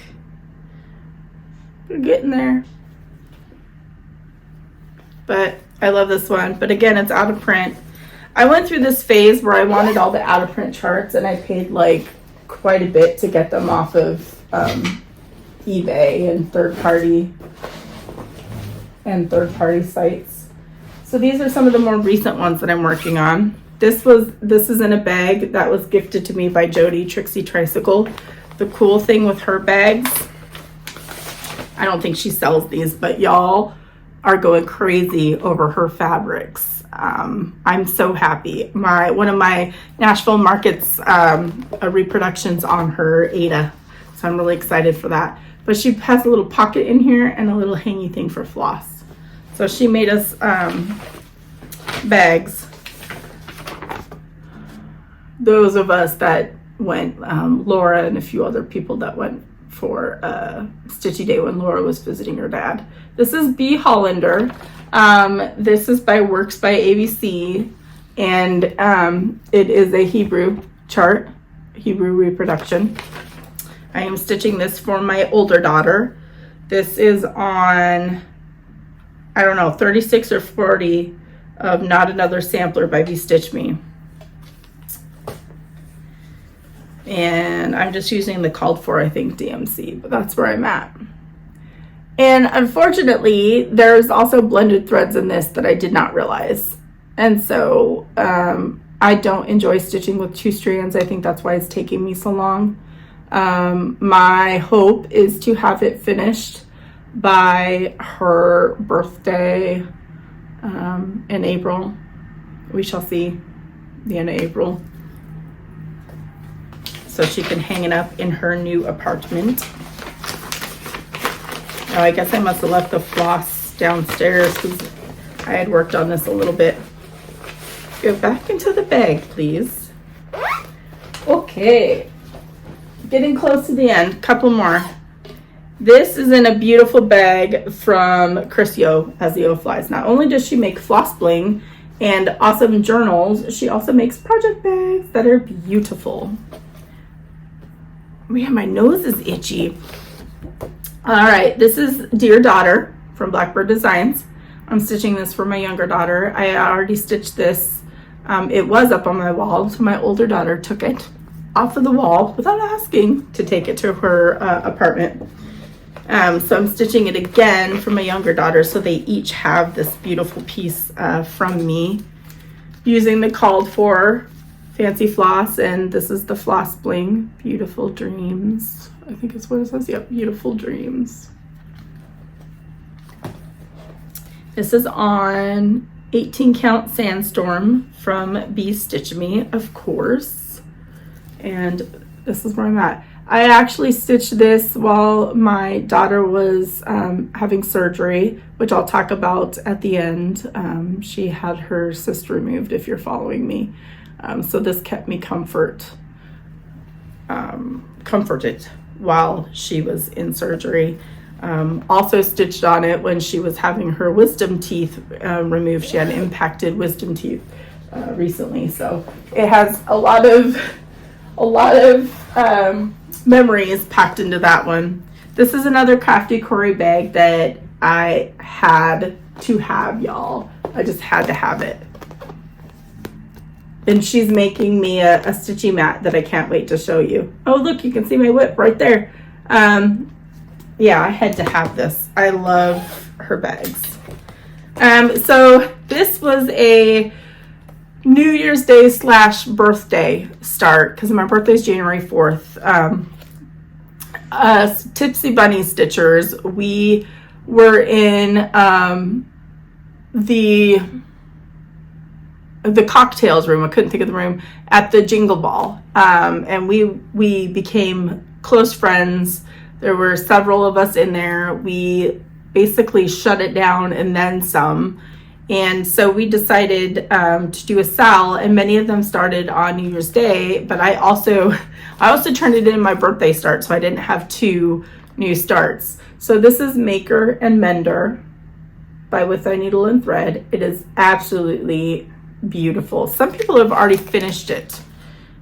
[SPEAKER 1] We're getting there. But I love this one. But again, it's out of print. I went through this phase where I wanted all the out of print charts, and I paid like quite a bit to get them off of eBay and third party sites. So these are some of the more recent ones that I'm working on. This is in a bag that was gifted to me by Jody Trixie Tricycle. The cool thing with her bags, I don't think she sells these, but y'all are going crazy over her fabrics. I'm so happy. One of my Nashville Markets reproductions on her Ada, so I'm really excited for that. But she has a little pocket in here and a little hangy thing for floss. So she made us bags. Those of us that went, Laura and a few other people that went for Stitchy Day when Laura was visiting her dad. This is Bee Hollander. This is by Works by ABC, and it is a Hebrew chart, Hebrew reproduction. I am stitching this for my older daughter. This is on, I don't know, 36 or 40 of Not Another Sampler by Bee Stitch Me. And I'm just using the called for, I think, DMC, but that's where I'm at. And unfortunately, there's also blended threads in this that I did not realize. And so I don't enjoy stitching with 2 strands. I think that's why it's taking me so long. My hope is to have it finished by her birthday in April. We shall see, the end of April. So she can hang it up in her new apartment. Oh, I guess I must have left the floss downstairs because I had worked on this a little bit. Go back into the bag, please. Okay. Getting close to the end. Couple more. This is in a beautiful bag from Chris Yoo as the Yoo Flies. Not only does she make floss bling and awesome journals, she also makes project bags that are beautiful. Man, my nose is itchy. All right, this is Dear Daughter from Blackbird Designs. I'm stitching this for my younger daughter. I already stitched this. It was up on my wall, so my older daughter took it off of the wall without asking to take it to her apartment. So I'm stitching it again for my younger daughter, so they each have this beautiful piece from me using the called for fancy floss, and this is the floss bling, Beautiful Dreams. I think it's what it says. Yep, Beautiful Dreams. This is on 18 count Sandstorm from Bee Stitch Me, of course. And this is where I'm at. I actually stitched this while my daughter was having surgery, which I'll talk about at the end. She had her cyst removed, if you're following me. So this kept me comforted while she was in surgery. Also stitched on it when she was having her wisdom teeth removed. She had impacted wisdom teeth recently, so it has a lot of memories packed into that one. This is another Crafty Corey bag that I had to have, y'all. I just had to have it. And she's making me a stitchy mat that I can't wait to show you. Oh, look, you can see my whip right there. Yeah, I had to have this. I love her bags. So this was a New Year's Day / birthday start, because my birthday is January 4th. Tipsy Bunny Stitchers, we were in the cocktails room, I couldn't think of the room, at the Jingle Ball. And we became close friends. There were several of us in there. We basically shut it down and then some. And so we decided to do a sal, and many of them started on New Year's Day, but I also turned it in my birthday start, so I didn't have 2 new starts. So this is Maker and Mender by With Thy Needle and Thread. It is absolutely beautiful. Some people have already finished it.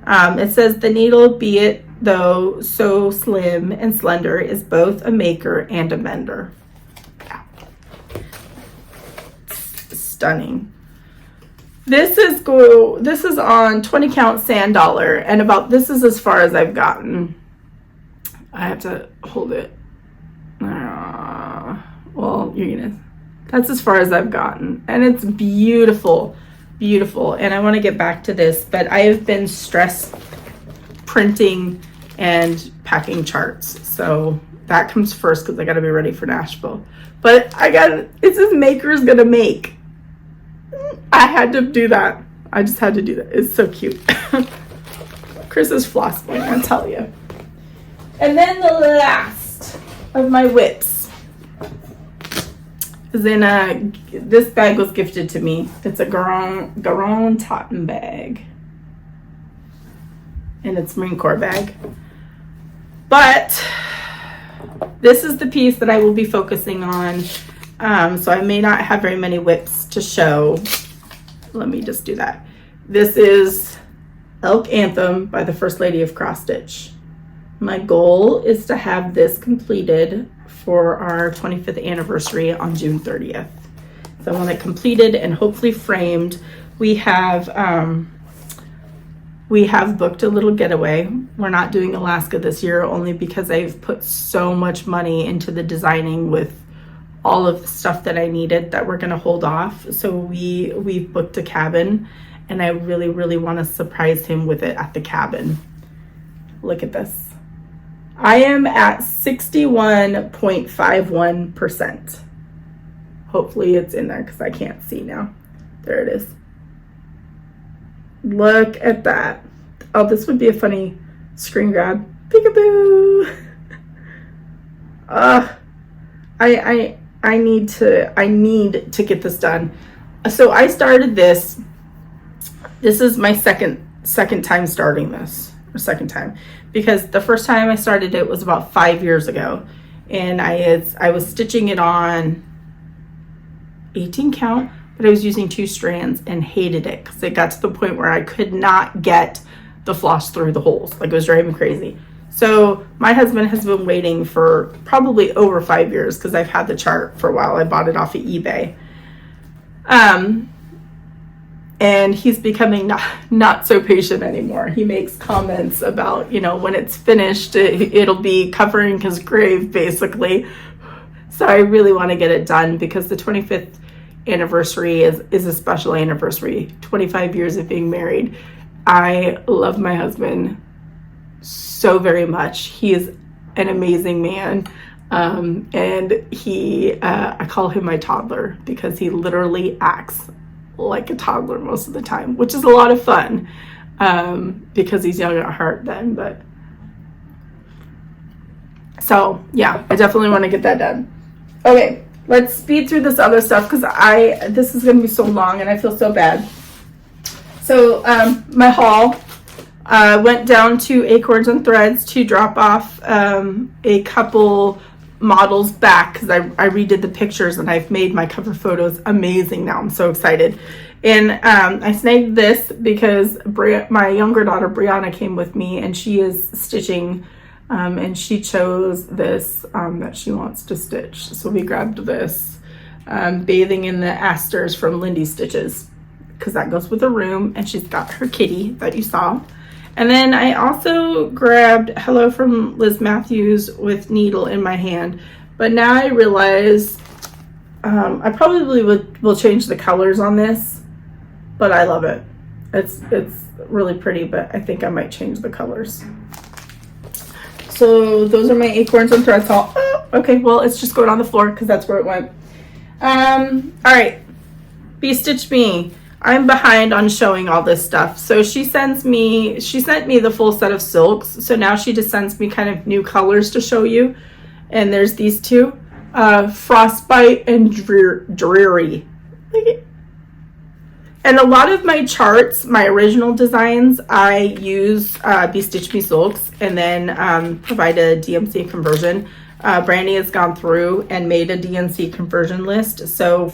[SPEAKER 1] It says the needle, be it though so slim and slender, is both a maker and a mender. Yeah. Stunning. This is on 20 count sand dollar, and this is as far as I've gotten. I have to hold it. Well, that's as far as I've gotten, and it's beautiful, beautiful. And I want to get back to this, but I have been stress printing and packing charts, so that comes first because I got to be ready for Nashville. But it says maker's gonna make. I had to do that. I just had to do that. It's so cute. Chris is flossing, I'll tell you. And then the last of my whips is in this bag was gifted to me. It's a Garon Totten bag. And it's Marine Corps bag. But this is the piece that I will be focusing on. So I may not have very many whips to show. Let me just do that. This is Elk Anthem by the First Lady of Cross Stitch. My goal is to have this completed for our 25th anniversary on June 30th. So I want it completed and hopefully framed. We have booked a little getaway. We're not doing Alaska this year only because I've put so much money into the designing with all of the stuff that I needed that we're gonna hold off. So we've booked a cabin, and I really, really want to surprise him with it at the cabin. Look at this. I am at 61.51%. Hopefully it's in there because I can't see now. There it is. Look at that. Oh, this would be a funny screen grab. Peekaboo. I need to get this done. So I started this. This is my second time starting this, or second time, because the first time I started it was about 5 years ago, and I was stitching it on 18 count, but I was using 2 strands and hated it because it got to the point where I could not get the floss through the holes. Like, it was driving me crazy. So my husband has been waiting for probably over 5 years because I've had the chart for a while. I bought it off of eBay. And he's becoming not so patient anymore. He makes comments about, when it's finished, it'll be covering his grave, basically. So I really want to get it done because the 25th anniversary is a special anniversary. 25 years of being married. I love my husband so very much. He is an amazing man. And I call him my toddler because he literally acts like a toddler most of the time, which is a lot of fun because he's young at heart then. But so yeah, I definitely want to get that done. Okay, let's speed through this other stuff because this is going to be so long and I feel so bad. So my haul. Went down to Acorns and Threads to drop off a couple models back because I redid the pictures and I've made my cover photos amazing now. I'm so excited. And I snagged this because my younger daughter Brianna came with me and she is stitching and she chose this that she wants to stitch. So we grabbed this Bathing in the Asters from Lynnxstitchcreates because that goes with her room, and she's got her kitty that you saw. And then I also grabbed Hello from Liz Matthews with needle in my hand. But now I realize I probably will change the colors on this, but I love it. It's really pretty, but I think I might change the colors. So those are my Acorns and Threads haul. Oh, okay, well, it's just going on the floor because that's where it went. All right, Bee Stitch Me. I'm behind on showing all this stuff. So she sent me the full set of silks. So now she just sends me kind of new colors to show you. And there's these two, Frostbite and Dreary. And a lot of my charts, my original designs, I use Bee Stitch Me silks and then provide a DMC conversion. Brandy has gone through and made a DMC conversion list. So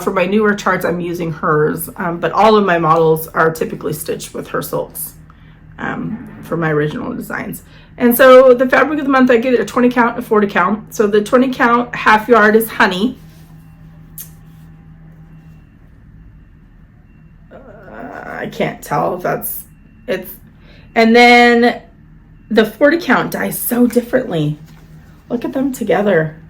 [SPEAKER 1] for my newer charts, I'm using hers, but all of my models are typically stitched with her silks. for my original designs. And so the fabric of the month, I get a 20 count, a 40 count. So the 20 count half yard is honey. I can't tell if it's, and then the 40 count dyes so differently. Look at them together.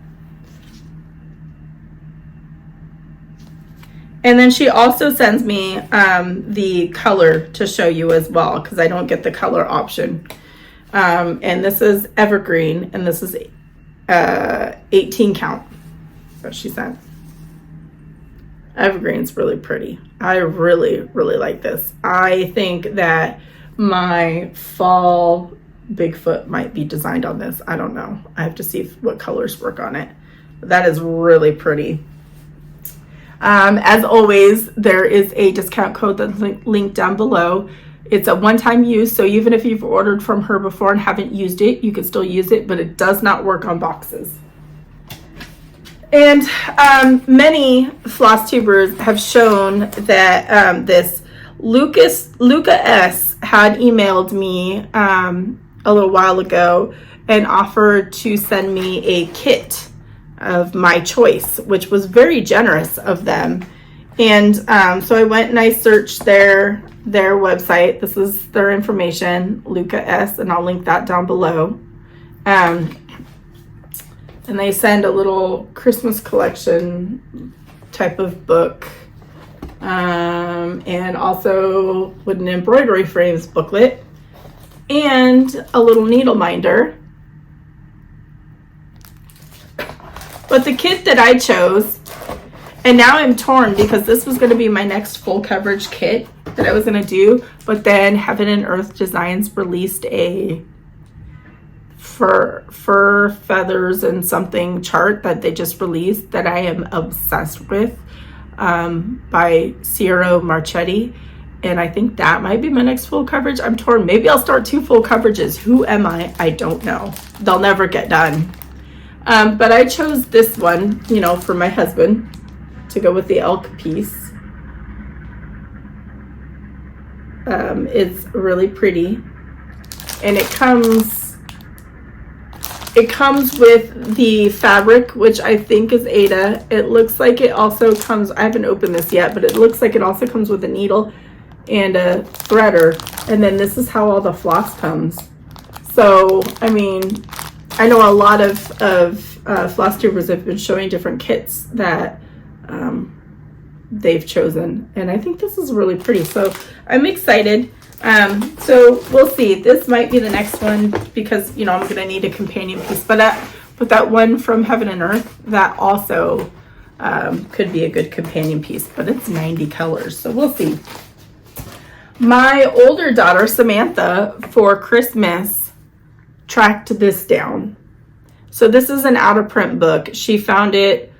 [SPEAKER 1] And then she also sends me the color to show you as well, because I don't get the color option. And this is evergreen, and this is 18 count that she sent. Evergreen's really pretty. I really, really like this. I think that my fall Bigfoot might be designed on this. I don't know. I have to see what colors work on it. But that is really pretty. As always, there is a discount code that's linked down below. It's a one-time use, so even if you've ordered from her before and haven't used it, you can still use it, but it does not work on boxes. And many floss tubers have shown that this Luca-s had emailed me a little while ago and offered to send me a kit of my choice, which was very generous of them. And so I went and I searched their website. This is their information, Luca-s, and I'll link that down below. And they send a little Christmas collection type of book, and also with an embroidery frames booklet and a little needle minder. But the kit that I chose, and now I'm torn because this was going to be my next full coverage kit that I was going to do, but then Heaven and Earth Designs released a fur feathers and something chart that they just released that I am obsessed with, by Ciro Marchetti, and I think that might be my next full coverage. I'm torn. Maybe I'll start 2 full coverages. Who am I? I don't know. They'll never get done. But I chose this one, you know, for my husband to go with the elk piece. It's really pretty, and it comes with the fabric, which I think is Ada. It looks like it also comes, I haven't opened this yet, but it looks like it also comes with a needle and a threader. And then this is how all the floss comes. So, I mean, I know a lot of floss tubers have been showing different kits that they've chosen. And I think this is really pretty. So I'm excited. So we'll see. This might be the next one because, you know, I'm going to need a companion piece. But that one from Heaven and Earth, that also could be a good companion piece. But it's 90 colors. So we'll see. My older daughter, Samantha, for Christmas, tracked this down. So this is an out of print book. She found it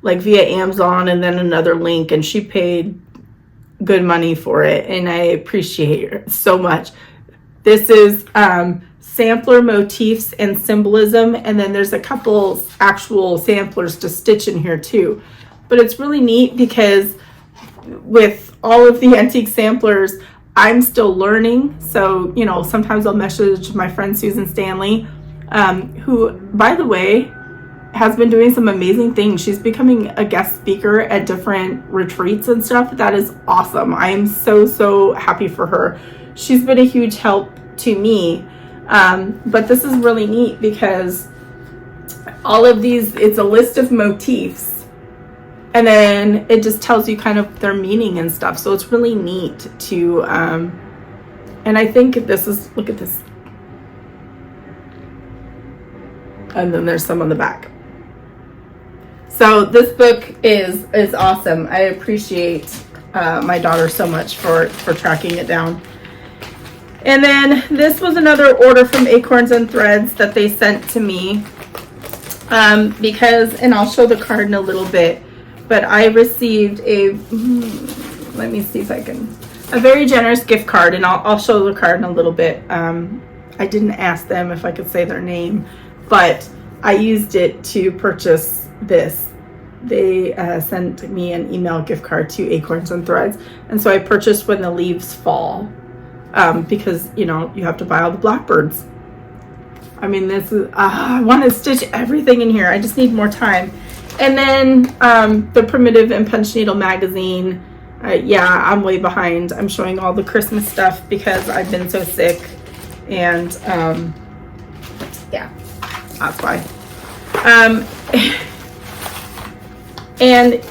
[SPEAKER 1] like via Amazon and then another link, and she paid good money for it, and I appreciate her so much. This is sampler motifs and symbolism, and then there's a couple actual samplers to stitch in here too. But it's really neat because with all of the antique samplers, I'm still learning. So, you know, sometimes I'll message my friend Susan Stanley, who, by the way, has been doing some amazing things. She's becoming a guest speaker at different retreats and stuff. That is awesome. I am so happy for her. She's been a huge help to me. But this is really neat because all of these, it's a list of motifs, and then it just tells you kind of their meaning and stuff. So it's really neat to, and I think this is, look at this. And then there's some on the back. So this book is awesome. I appreciate my daughter so much for tracking it down. And then this was another order from Acorns and Threads that they sent to me, because, and I'll show the card in a little bit, but I received a, let me see if I can, a very generous gift card, and I'll show the card in a little bit. I didn't ask them if I could say their name, but I used it to purchase this. They sent me an email gift card to Acorns and Threads, and so I purchased When the Leaves Fall. because, you know, you have to buy all the blackbirds. I mean, this is, I want to stitch everything in here. I just need more time. And then the Primitive and Punch Needle magazine. Yeah, I'm way behind. I'm showing all the Christmas stuff because I've been so sick. And yeah, that's why. And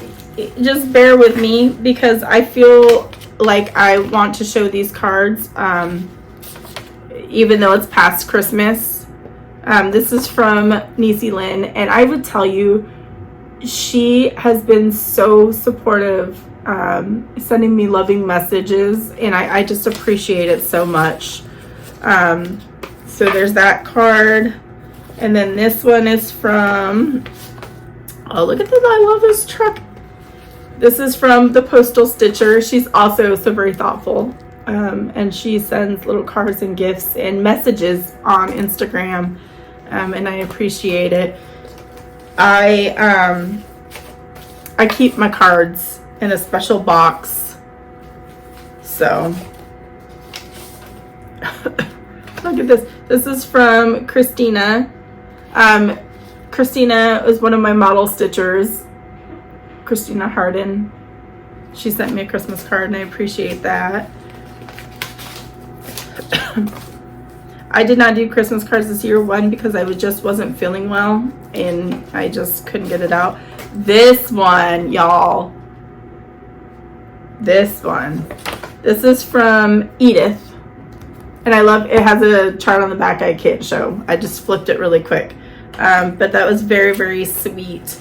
[SPEAKER 1] just bear with me because I feel like I want to show these cards even though it's past Christmas. This is from Niecey Lynn, and I would tell you she has been so supportive, sending me loving messages, and I just appreciate it so much. So there's that card, and then this one is from, oh, look at this, I love this truck. This is from the Postal Stitcher. She's also so very thoughtful, and she sends little cards and gifts and messages on Instagram, and I appreciate it. I keep my cards in a special box, so look at this. This is from Christina. Christina is one of my model stitchers, Christina Harden. She sent me a Christmas card, and I appreciate that. I did not do Christmas cards this year, one, because I just wasn't feeling well and I just couldn't get it out. This one, y'all, this is from Edith, and I love it. Has a chart on the back I can't show. I just flipped it really quick, but that was very, very sweet.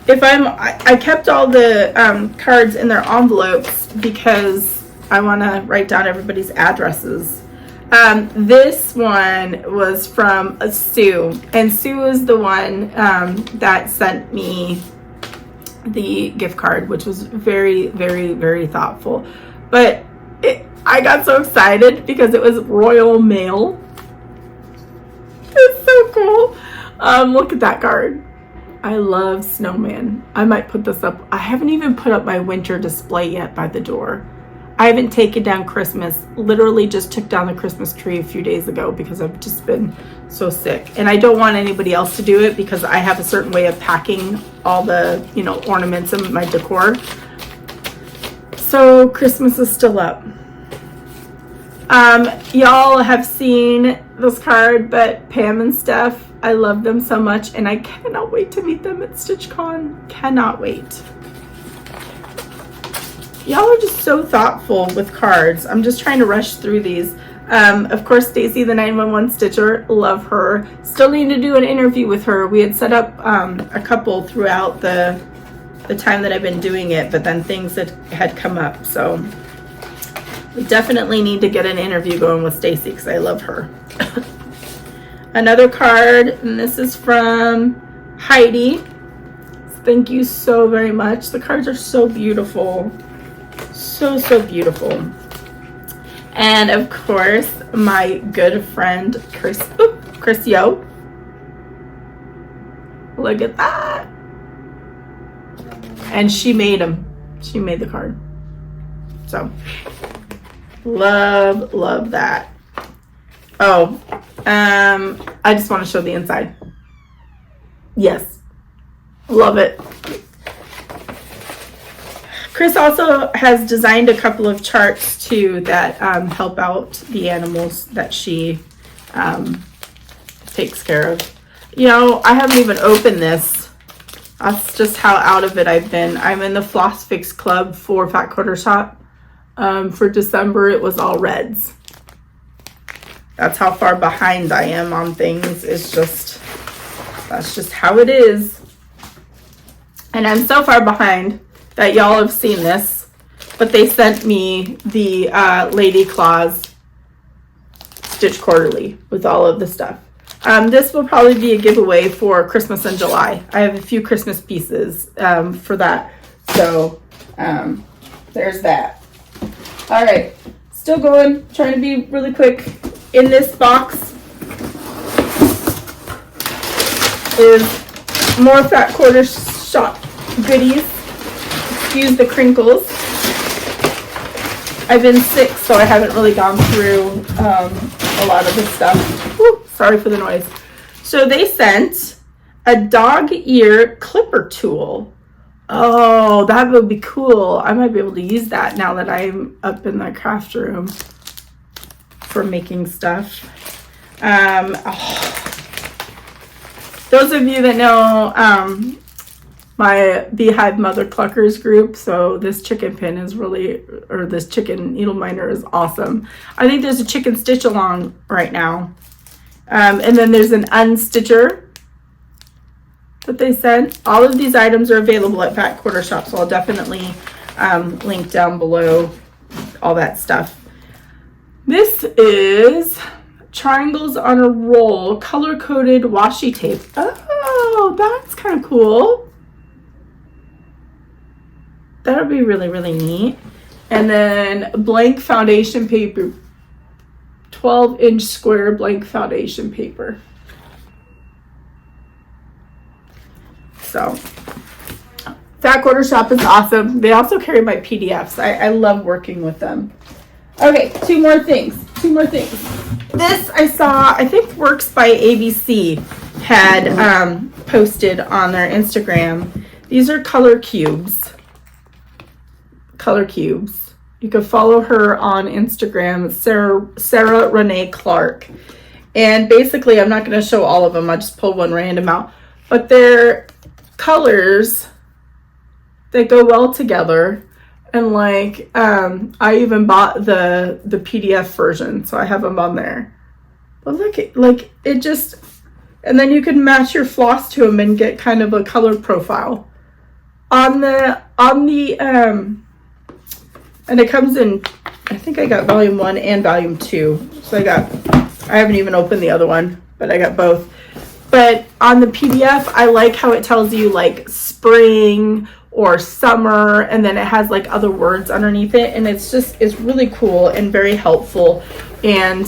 [SPEAKER 1] I kept all the cards in their envelopes because I want to write down everybody's addresses. This one was from Sue, and Sue is the one that sent me the gift card, which was very, very, very thoughtful. But I got so excited because it was Royal Mail. It's so cool. Look at that card. I love snowman. I might put this up. I haven't even put up my winter display yet by the door. I haven't taken down Christmas. Literally just took down the Christmas tree a few days ago because I've just been so sick. And I don't want anybody else to do it because I have a certain way of packing all the, you know, ornaments and my decor. So Christmas is still up. Y'all have seen this card, but Pam and Steph, I love them so much, and I cannot wait to meet them at StitchCon. Cannot wait. Y'all are just so thoughtful with cards. I'm just trying to rush through these. Of course, Stacy, the 911 Stitcher, love her. Still need to do an interview with her. We had set up a couple throughout the time that I've been doing it, but then things that had come up. So we definitely need to get an interview going with Stacy because I love her. Another card, and this is from Heidi. Thank you so very much. The cards are so beautiful. So, so beautiful. And of course, my good friend Chris Yo. Look at that. And she made them. She made the card. So love that. Oh, I just want to show the inside. Yes, love it. Chris also has designed a couple of charts too that help out the animals that she takes care of. You know, I haven't even opened this. That's just how out of it I've been. I'm in the Floss Fix Club for Fat Quarter Shop. For December, it was all reds. That's how far behind I am on things. It's just, that's just how it is. And I'm so far behind that y'all have seen this, but they sent me the Lady Claus Stitch Quarterly with all of the stuff. This will probably be a giveaway for Christmas in July. I have a few Christmas pieces for that. So there's that. All right, still going, trying to be really quick. In this box is more Fat Quarter Shop goodies. Excuse the crinkles. I've been sick, so I haven't really gone through a lot of this stuff. Woo, sorry for the noise. So they sent a dog ear clipper tool. Oh, that would be cool. I might be able to use that now that I'm up in the craft room for making stuff. Those of you that know my Beehive Mother Cluckers group, so this chicken pin is really, or this chicken needle minder is awesome. I think there's a chicken stitch along right now. And then there's an unstitcher that they sent. All of these items are available at Fat Quarter Shop, so I'll definitely link down below all that stuff. This is triangles on a roll, color-coded washi tape. Oh, that's kind of cool. That would be really, really neat. And then blank foundation paper, 12-inch square blank foundation paper. So, Fat Quarter Shop is awesome. They also carry my PDFs. I love working with them. Okay, two more things. This I saw, I think Works by ABC had posted on their Instagram. These are color cubes. You can follow her on Instagram, Sarah Renee Clark. And basically, I'm not going to show all of them. I just pulled one random out. But they're colors that go well together. And like, I even bought the PDF version, so I have them on there. But look, like it just, and then you can match your floss to them and get kind of a color profile. And it comes in, I think I got volume 1 and volume 2. So I haven't even opened the other one, but I got both. But on the PDF, I like how it tells you like spring or summer, and then it has like other words underneath it. And it's really cool and very helpful, and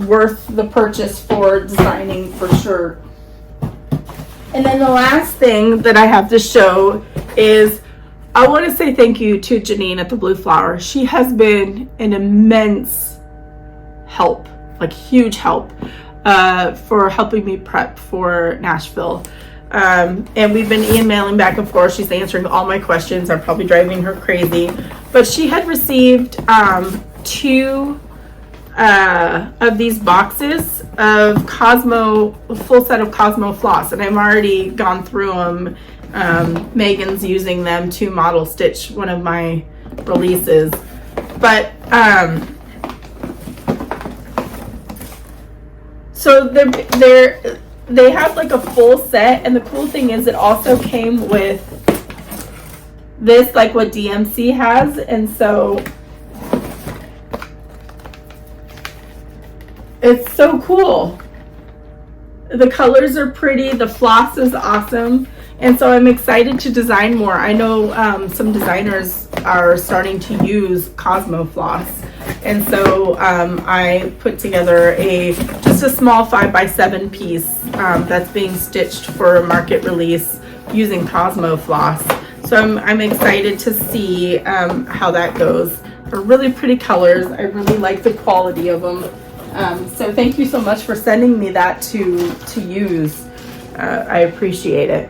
[SPEAKER 1] worth the purchase for designing for sure. And then the last thing that I have to show is, I want to say thank you to Janine at the Blue Flower. She has been an immense help, like huge help, for helping me prep for Nashville. And we've been emailing back and forth. She's answering all my questions. I'm probably driving her crazy. But she had received 2 of these boxes of Cosmo, a full set of Cosmo floss. And I've already gone through them. Megan's using them to model stitch one of my releases, but so they have like a full set, and the cool thing is it also came with this, like what DMC has, and so it's so cool. The colors are pretty, the floss is awesome. And so I'm excited to design more. I know some designers are starting to use Cosmo floss. And so I put together just a small 5x7 piece that's being stitched for a market release using Cosmo floss. So I'm excited to see how that goes. They're really pretty colors. I really like the quality of them. So thank you so much for sending me that to use. I appreciate it.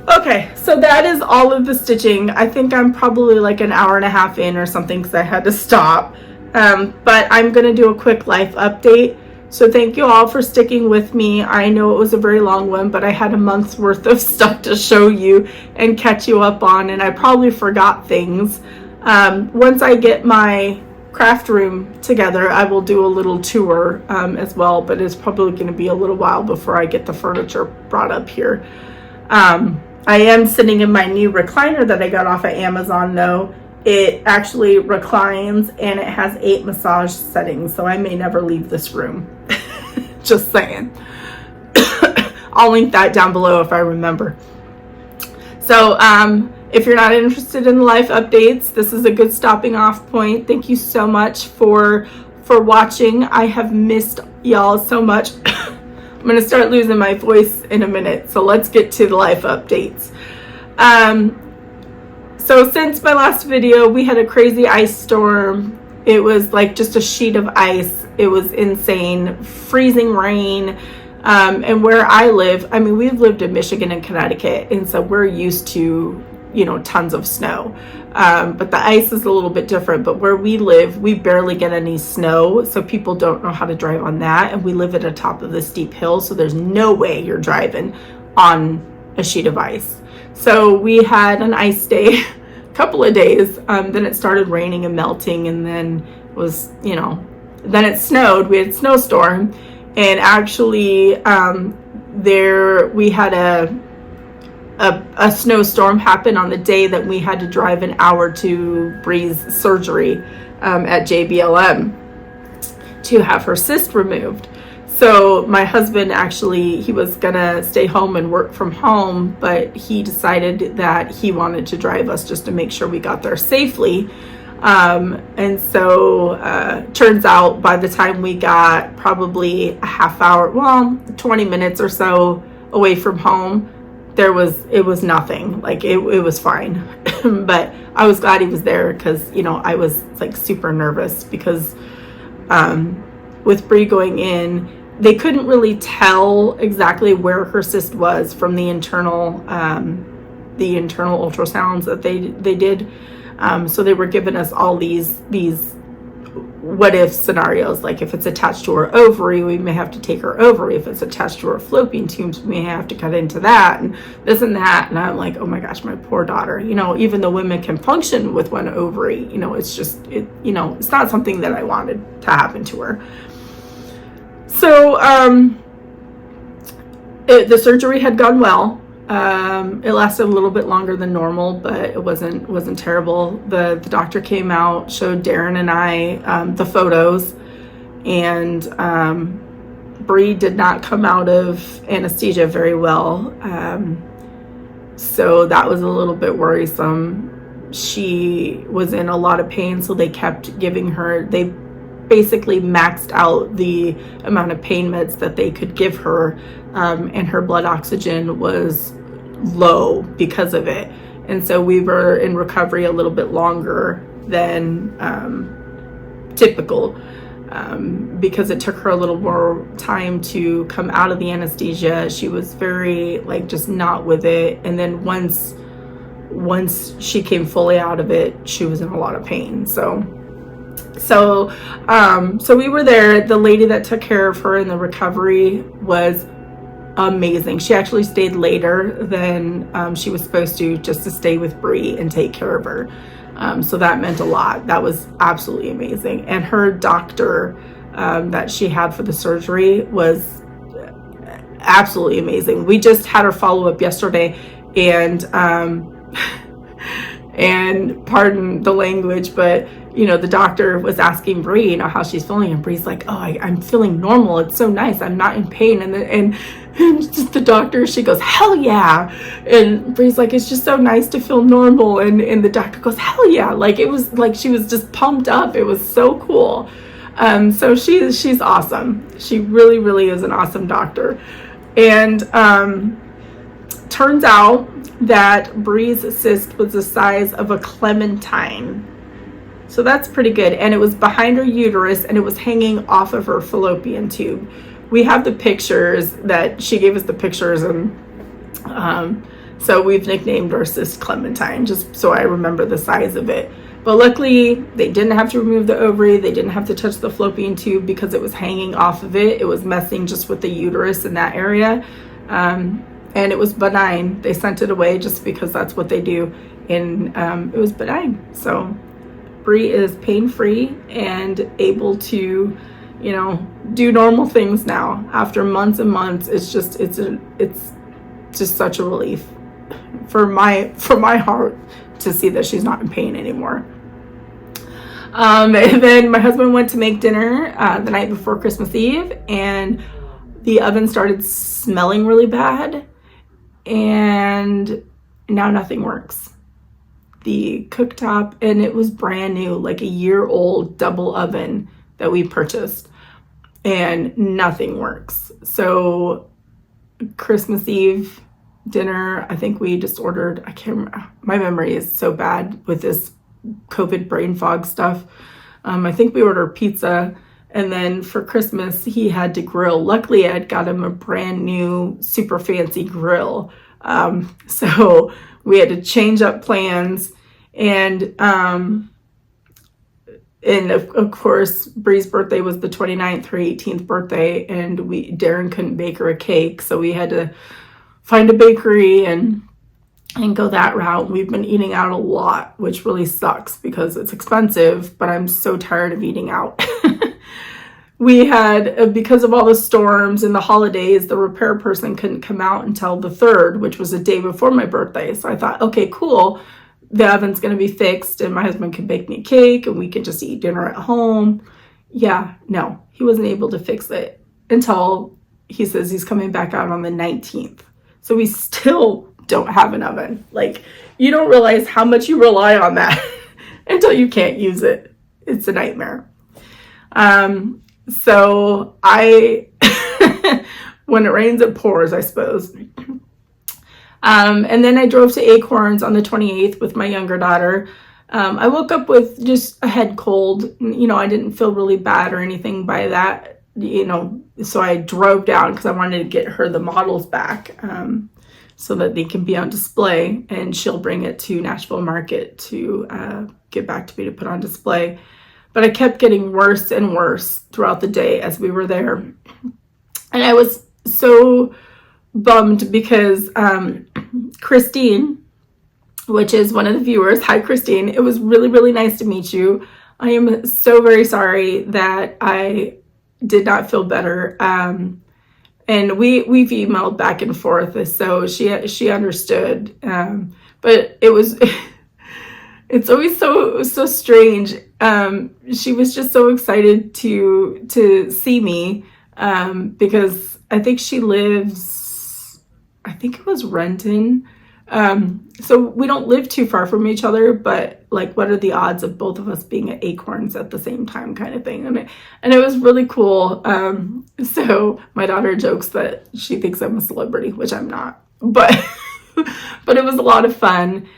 [SPEAKER 1] Okay, so that is all of the stitching. I think I'm probably like an hour and a half in or something because I had to stop. But I'm going to do a quick life update. So thank you all for sticking with me. I know it was a very long one, but I had a month's worth of stuff to show you and catch you up on, and I probably forgot things. Once I get my craft room together, I will do a little tour as well, but it's probably going to be a little while before I get the furniture brought up here. I am sitting in my new recliner that I got off of Amazon though. It actually reclines and it has 8 massage settings, so I may never leave this room. Just saying. I'll link that down below if I remember. So if you're not interested in the life updates, this is a good stopping off point. Thank you so much for watching. I have missed y'all so much. I'm going to start losing my voice in a minute, so let's get to the life updates. So since my last video, we had a crazy ice storm. It was like just a sheet of ice. It was insane, freezing rain. And where I live, I mean, we've lived in Michigan and Connecticut, and so we're used to, you know, tons of snow. But the ice is a little bit different. But where we live, we barely get any snow, so people don't know how to drive on that. And we live at the top of the steep hill, so there's no way you're driving on a sheet of ice. So we had an ice day, a couple of days. Then it started raining and melting, and then it was, you know, then it snowed. We had a snowstorm, and actually we had a snowstorm happen on the day that we had to drive an hour to Brie's surgery at JBLM to have her cyst removed. So my husband actually, he was gonna stay home and work from home, but he decided that he wanted to drive us just to make sure we got there safely. And so turns out by the time we got probably a half hour, well, 20 minutes or so away from home, it was nothing. Like it was fine. But I was glad he was there because, you know, I was like super nervous because with Brie going in, they couldn't really tell exactly where her cyst was from the internal ultrasounds that they did. So they were giving us all these what if scenarios, like if it's attached to her ovary, we may have to take her ovary. If it's attached to her fallopian tubes, we may have to cut into that and this and that. And I'm like, oh my gosh, my poor daughter. You know, even though women can function with one ovary, you know, it's just, you know, it's not something that I wanted to happen to her. So the surgery had gone well. It lasted a little bit longer than normal, but it wasn't terrible. The doctor came out, showed Darren and I the photos, and Brie did not come out of anesthesia very well. So that was a little bit worrisome. She was in a lot of pain, so they kept giving her, they basically maxed out the amount of pain meds that they could give her, and her blood oxygen was low because of it. And so we were in recovery a little bit longer than typical, because it took her a little more time to come out of the anesthesia. She was very like just not with it, and then once she came fully out of it, she was in a lot of pain. So we were there. The lady that took care of her in the recovery was amazing. She actually stayed later than she was supposed to, just to stay with Brie and take care of her. So that meant a lot. That was absolutely amazing. And her doctor that she had for the surgery was absolutely amazing. We just had her follow up yesterday, and and pardon the language, but you know, the doctor was asking Brie, you know, how she's feeling, and Brie's like, oh, I'm feeling normal. It's so nice. I'm not in pain. And just the doctor, she goes, hell yeah. And Brie's like, it's just so nice to feel normal. And the doctor goes, hell yeah. Like, it was like she was just pumped up. It was so cool. So she's awesome. She really, really is an awesome doctor. And turns out that Brie's cyst was the size of a clementine. So that's pretty good. And it was behind her uterus, and it was hanging off of her fallopian tube. We have the pictures that she gave us, the pictures, and so we've nicknamed our cyst Clementine, just so I remember the size of it. But luckily, they didn't have to remove the ovary. They didn't have to touch the fallopian tube because it was hanging off of it. It was messing just with the uterus in that area. And it was benign. They sent it away just because that's what they do. And it was benign. So Brie is pain-free and able to, you know, do normal things now after months and months. It's just such a relief for my heart to see that she's not in pain anymore. And then my husband went to make dinner the night before Christmas Eve, and the oven started smelling really bad, and now nothing works. The cooktop, and it was brand new, like a year-old double oven that we purchased, and nothing works. So Christmas Eve, dinner. I think we just ordered, I can't remember. My memory is so bad with this COVID brain fog stuff. I think we ordered pizza. And then for Christmas, he had to grill. Luckily, I had got him a brand new, super fancy grill. So we had to change up plans. And of course, Brie's birthday was the 29th, her 18th birthday. And Darren couldn't bake her a cake. So we had to find a bakery and go that route. We've been eating out a lot, which really sucks because it's expensive, but I'm so tired of eating out. We had, because of all the storms and the holidays, the repair person couldn't come out until the 3rd, which was a day before my birthday. So I thought, okay, cool. The oven's going to be fixed and my husband can bake me a cake and we can just eat dinner at home. Yeah, no, he wasn't able to fix it until he says he's coming back out on the 19th. So we still don't have an oven. Like, you don't realize how much you rely on that until you can't use it. It's a nightmare. So when it rains, it pours, I suppose. And then I drove to Acorns on the 28th with my younger daughter. I woke up with just a head cold. You know, I didn't feel really bad or anything by that, you know, so I drove down because I wanted to get her the models back, so that they can be on display, and she'll bring it to Nashville Market to get back to me to put on display. But I kept getting worse and worse throughout the day as we were there. And I was so bummed because Christine, which is one of the viewers, hi Christine, it was really, really nice to meet you. I am so very sorry that I did not feel better. And we've emailed back and forth, so she understood. But it was... It's always so strange. She was just so excited to see me, because I think she lives, I think it was Renton. So we don't live too far from each other, but like, what are the odds of both of us being at Acorns at the same time, kind of thing. And it was really cool. So my daughter jokes that she thinks I'm a celebrity, which I'm not, but it was a lot of fun.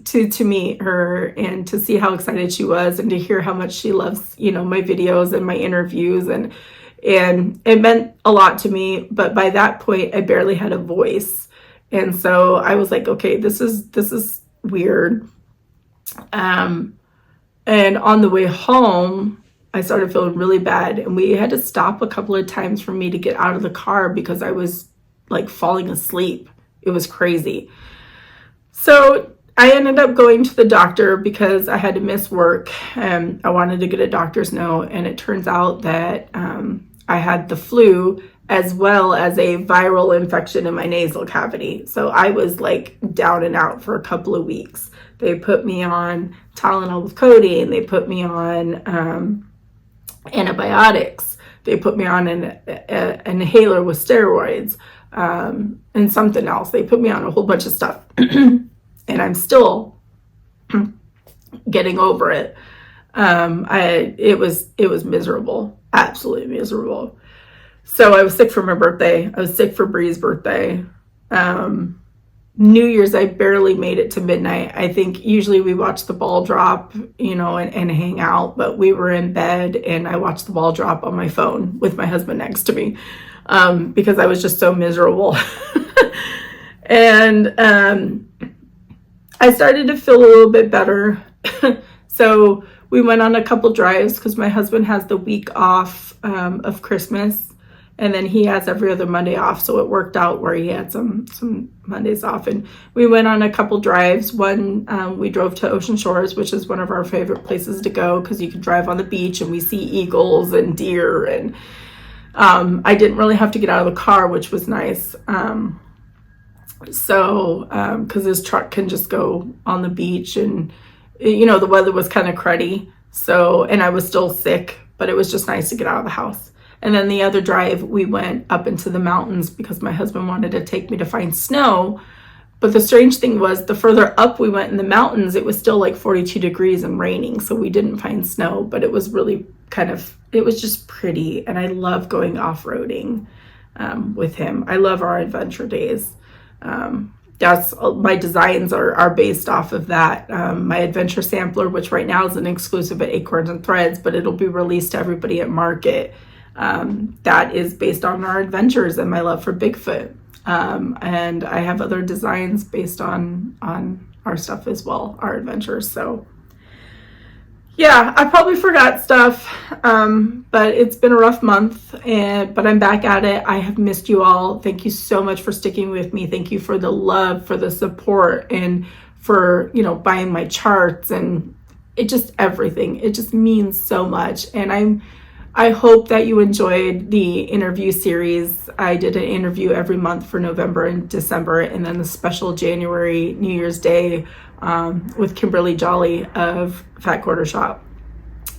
[SPEAKER 1] To meet her and to see how excited she was and to hear how much she loves, you know, my videos and my interviews, and it meant a lot to me. But by that point, I barely had a voice, and so I was like, okay, this is weird. And on the way home, I started feeling really bad, and we had to stop a couple of times for me to get out of the car because I was like falling asleep. It was crazy. So I ended up going to the doctor because I had to miss work. I wanted to get a doctor's note, and it turns out that I had the flu as well as a viral infection in my nasal cavity. So I was like down and out for a couple of weeks. They put me on Tylenol with codeine. They put me on antibiotics. They put me on an inhaler with steroids, and something else. They put me on a whole bunch of stuff. And I'm still getting over it. It was miserable, absolutely miserable. So I was sick for my birthday. I was sick for Brie's birthday. New Year's, I barely made it to midnight. I think usually we watch the ball drop, you know, and hang out, but we were in bed and I watched the ball drop on my phone with my husband next to me, because I was just so miserable. And, I started to feel a little bit better. So we went on a couple drives because my husband has the week off of Christmas, and then he has every other Monday off. So it worked out where he had some Mondays off, and we went on a couple drives. One, we drove to Ocean Shores, which is one of our favorite places to go because you can drive on the beach and we see eagles and deer, and I didn't really have to get out of the car, which was nice. Because his truck can just go on the beach, and you know, the weather was kind of cruddy, so, and I was still sick, but it was just nice to get out of the house. And then the other drive, we went up into the mountains because my husband wanted to take me to find snow. But the strange thing was, the further up we went in the mountains, it was still like 42 degrees and raining, so we didn't find snow, but it was really it was just pretty, and I love going off-roading with him. I love our adventure days. That's my designs are based off of that. My adventure sampler, which right now is an exclusive at Acorns and Threads, but it'll be released to everybody at Market. That is based on our adventures and my love for Bigfoot. And I have other designs based on our stuff as well, our adventures. So yeah, I probably forgot stuff, but it's been a rough month, but I'm back at it. I have missed you all. Thank you so much for sticking with me. Thank you for the love, for the support, and for, buying my charts, and it just everything. It just means so much. And I hope that you enjoyed the interview series. I did an interview every month for November and December, and then the special January New Year's Day with Kimberly Jolly of Fat Quarter Shop.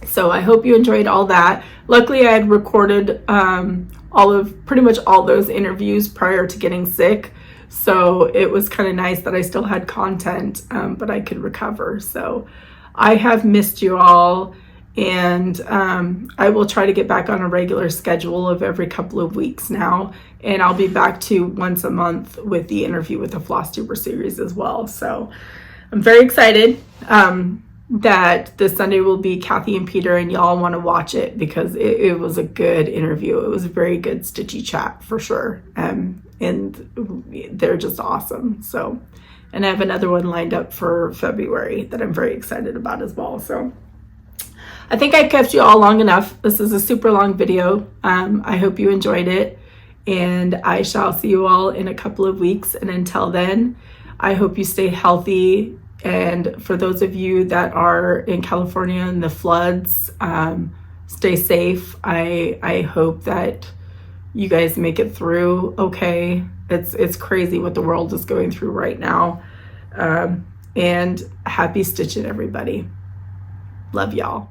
[SPEAKER 1] So I hope you enjoyed all that. Luckily, I had recorded pretty much all those interviews prior to getting sick. So it was kind of nice that I still had content, but I could recover. So I have missed you all. And I will try to get back on a regular schedule of every couple of weeks now. And I'll be back to once a month with the interview with the Floss Tuber series as well. So I'm very excited that this Sunday will be Kathy and Peter, and y'all want to watch it because it was a good interview. It was a very good stitchy chat for sure. And they're just awesome. So, and I have another one lined up for February that I'm very excited about as well. So I think I kept you all long enough. This is a super long video. I hope you enjoyed it, and I shall see you all in a couple of weeks. And until then, I hope you stay healthy. And for those of you that are in California and the floods, stay safe. I hope that you guys make it through okay. It's crazy what the world is going through right now. And happy stitching, everybody. Love y'all.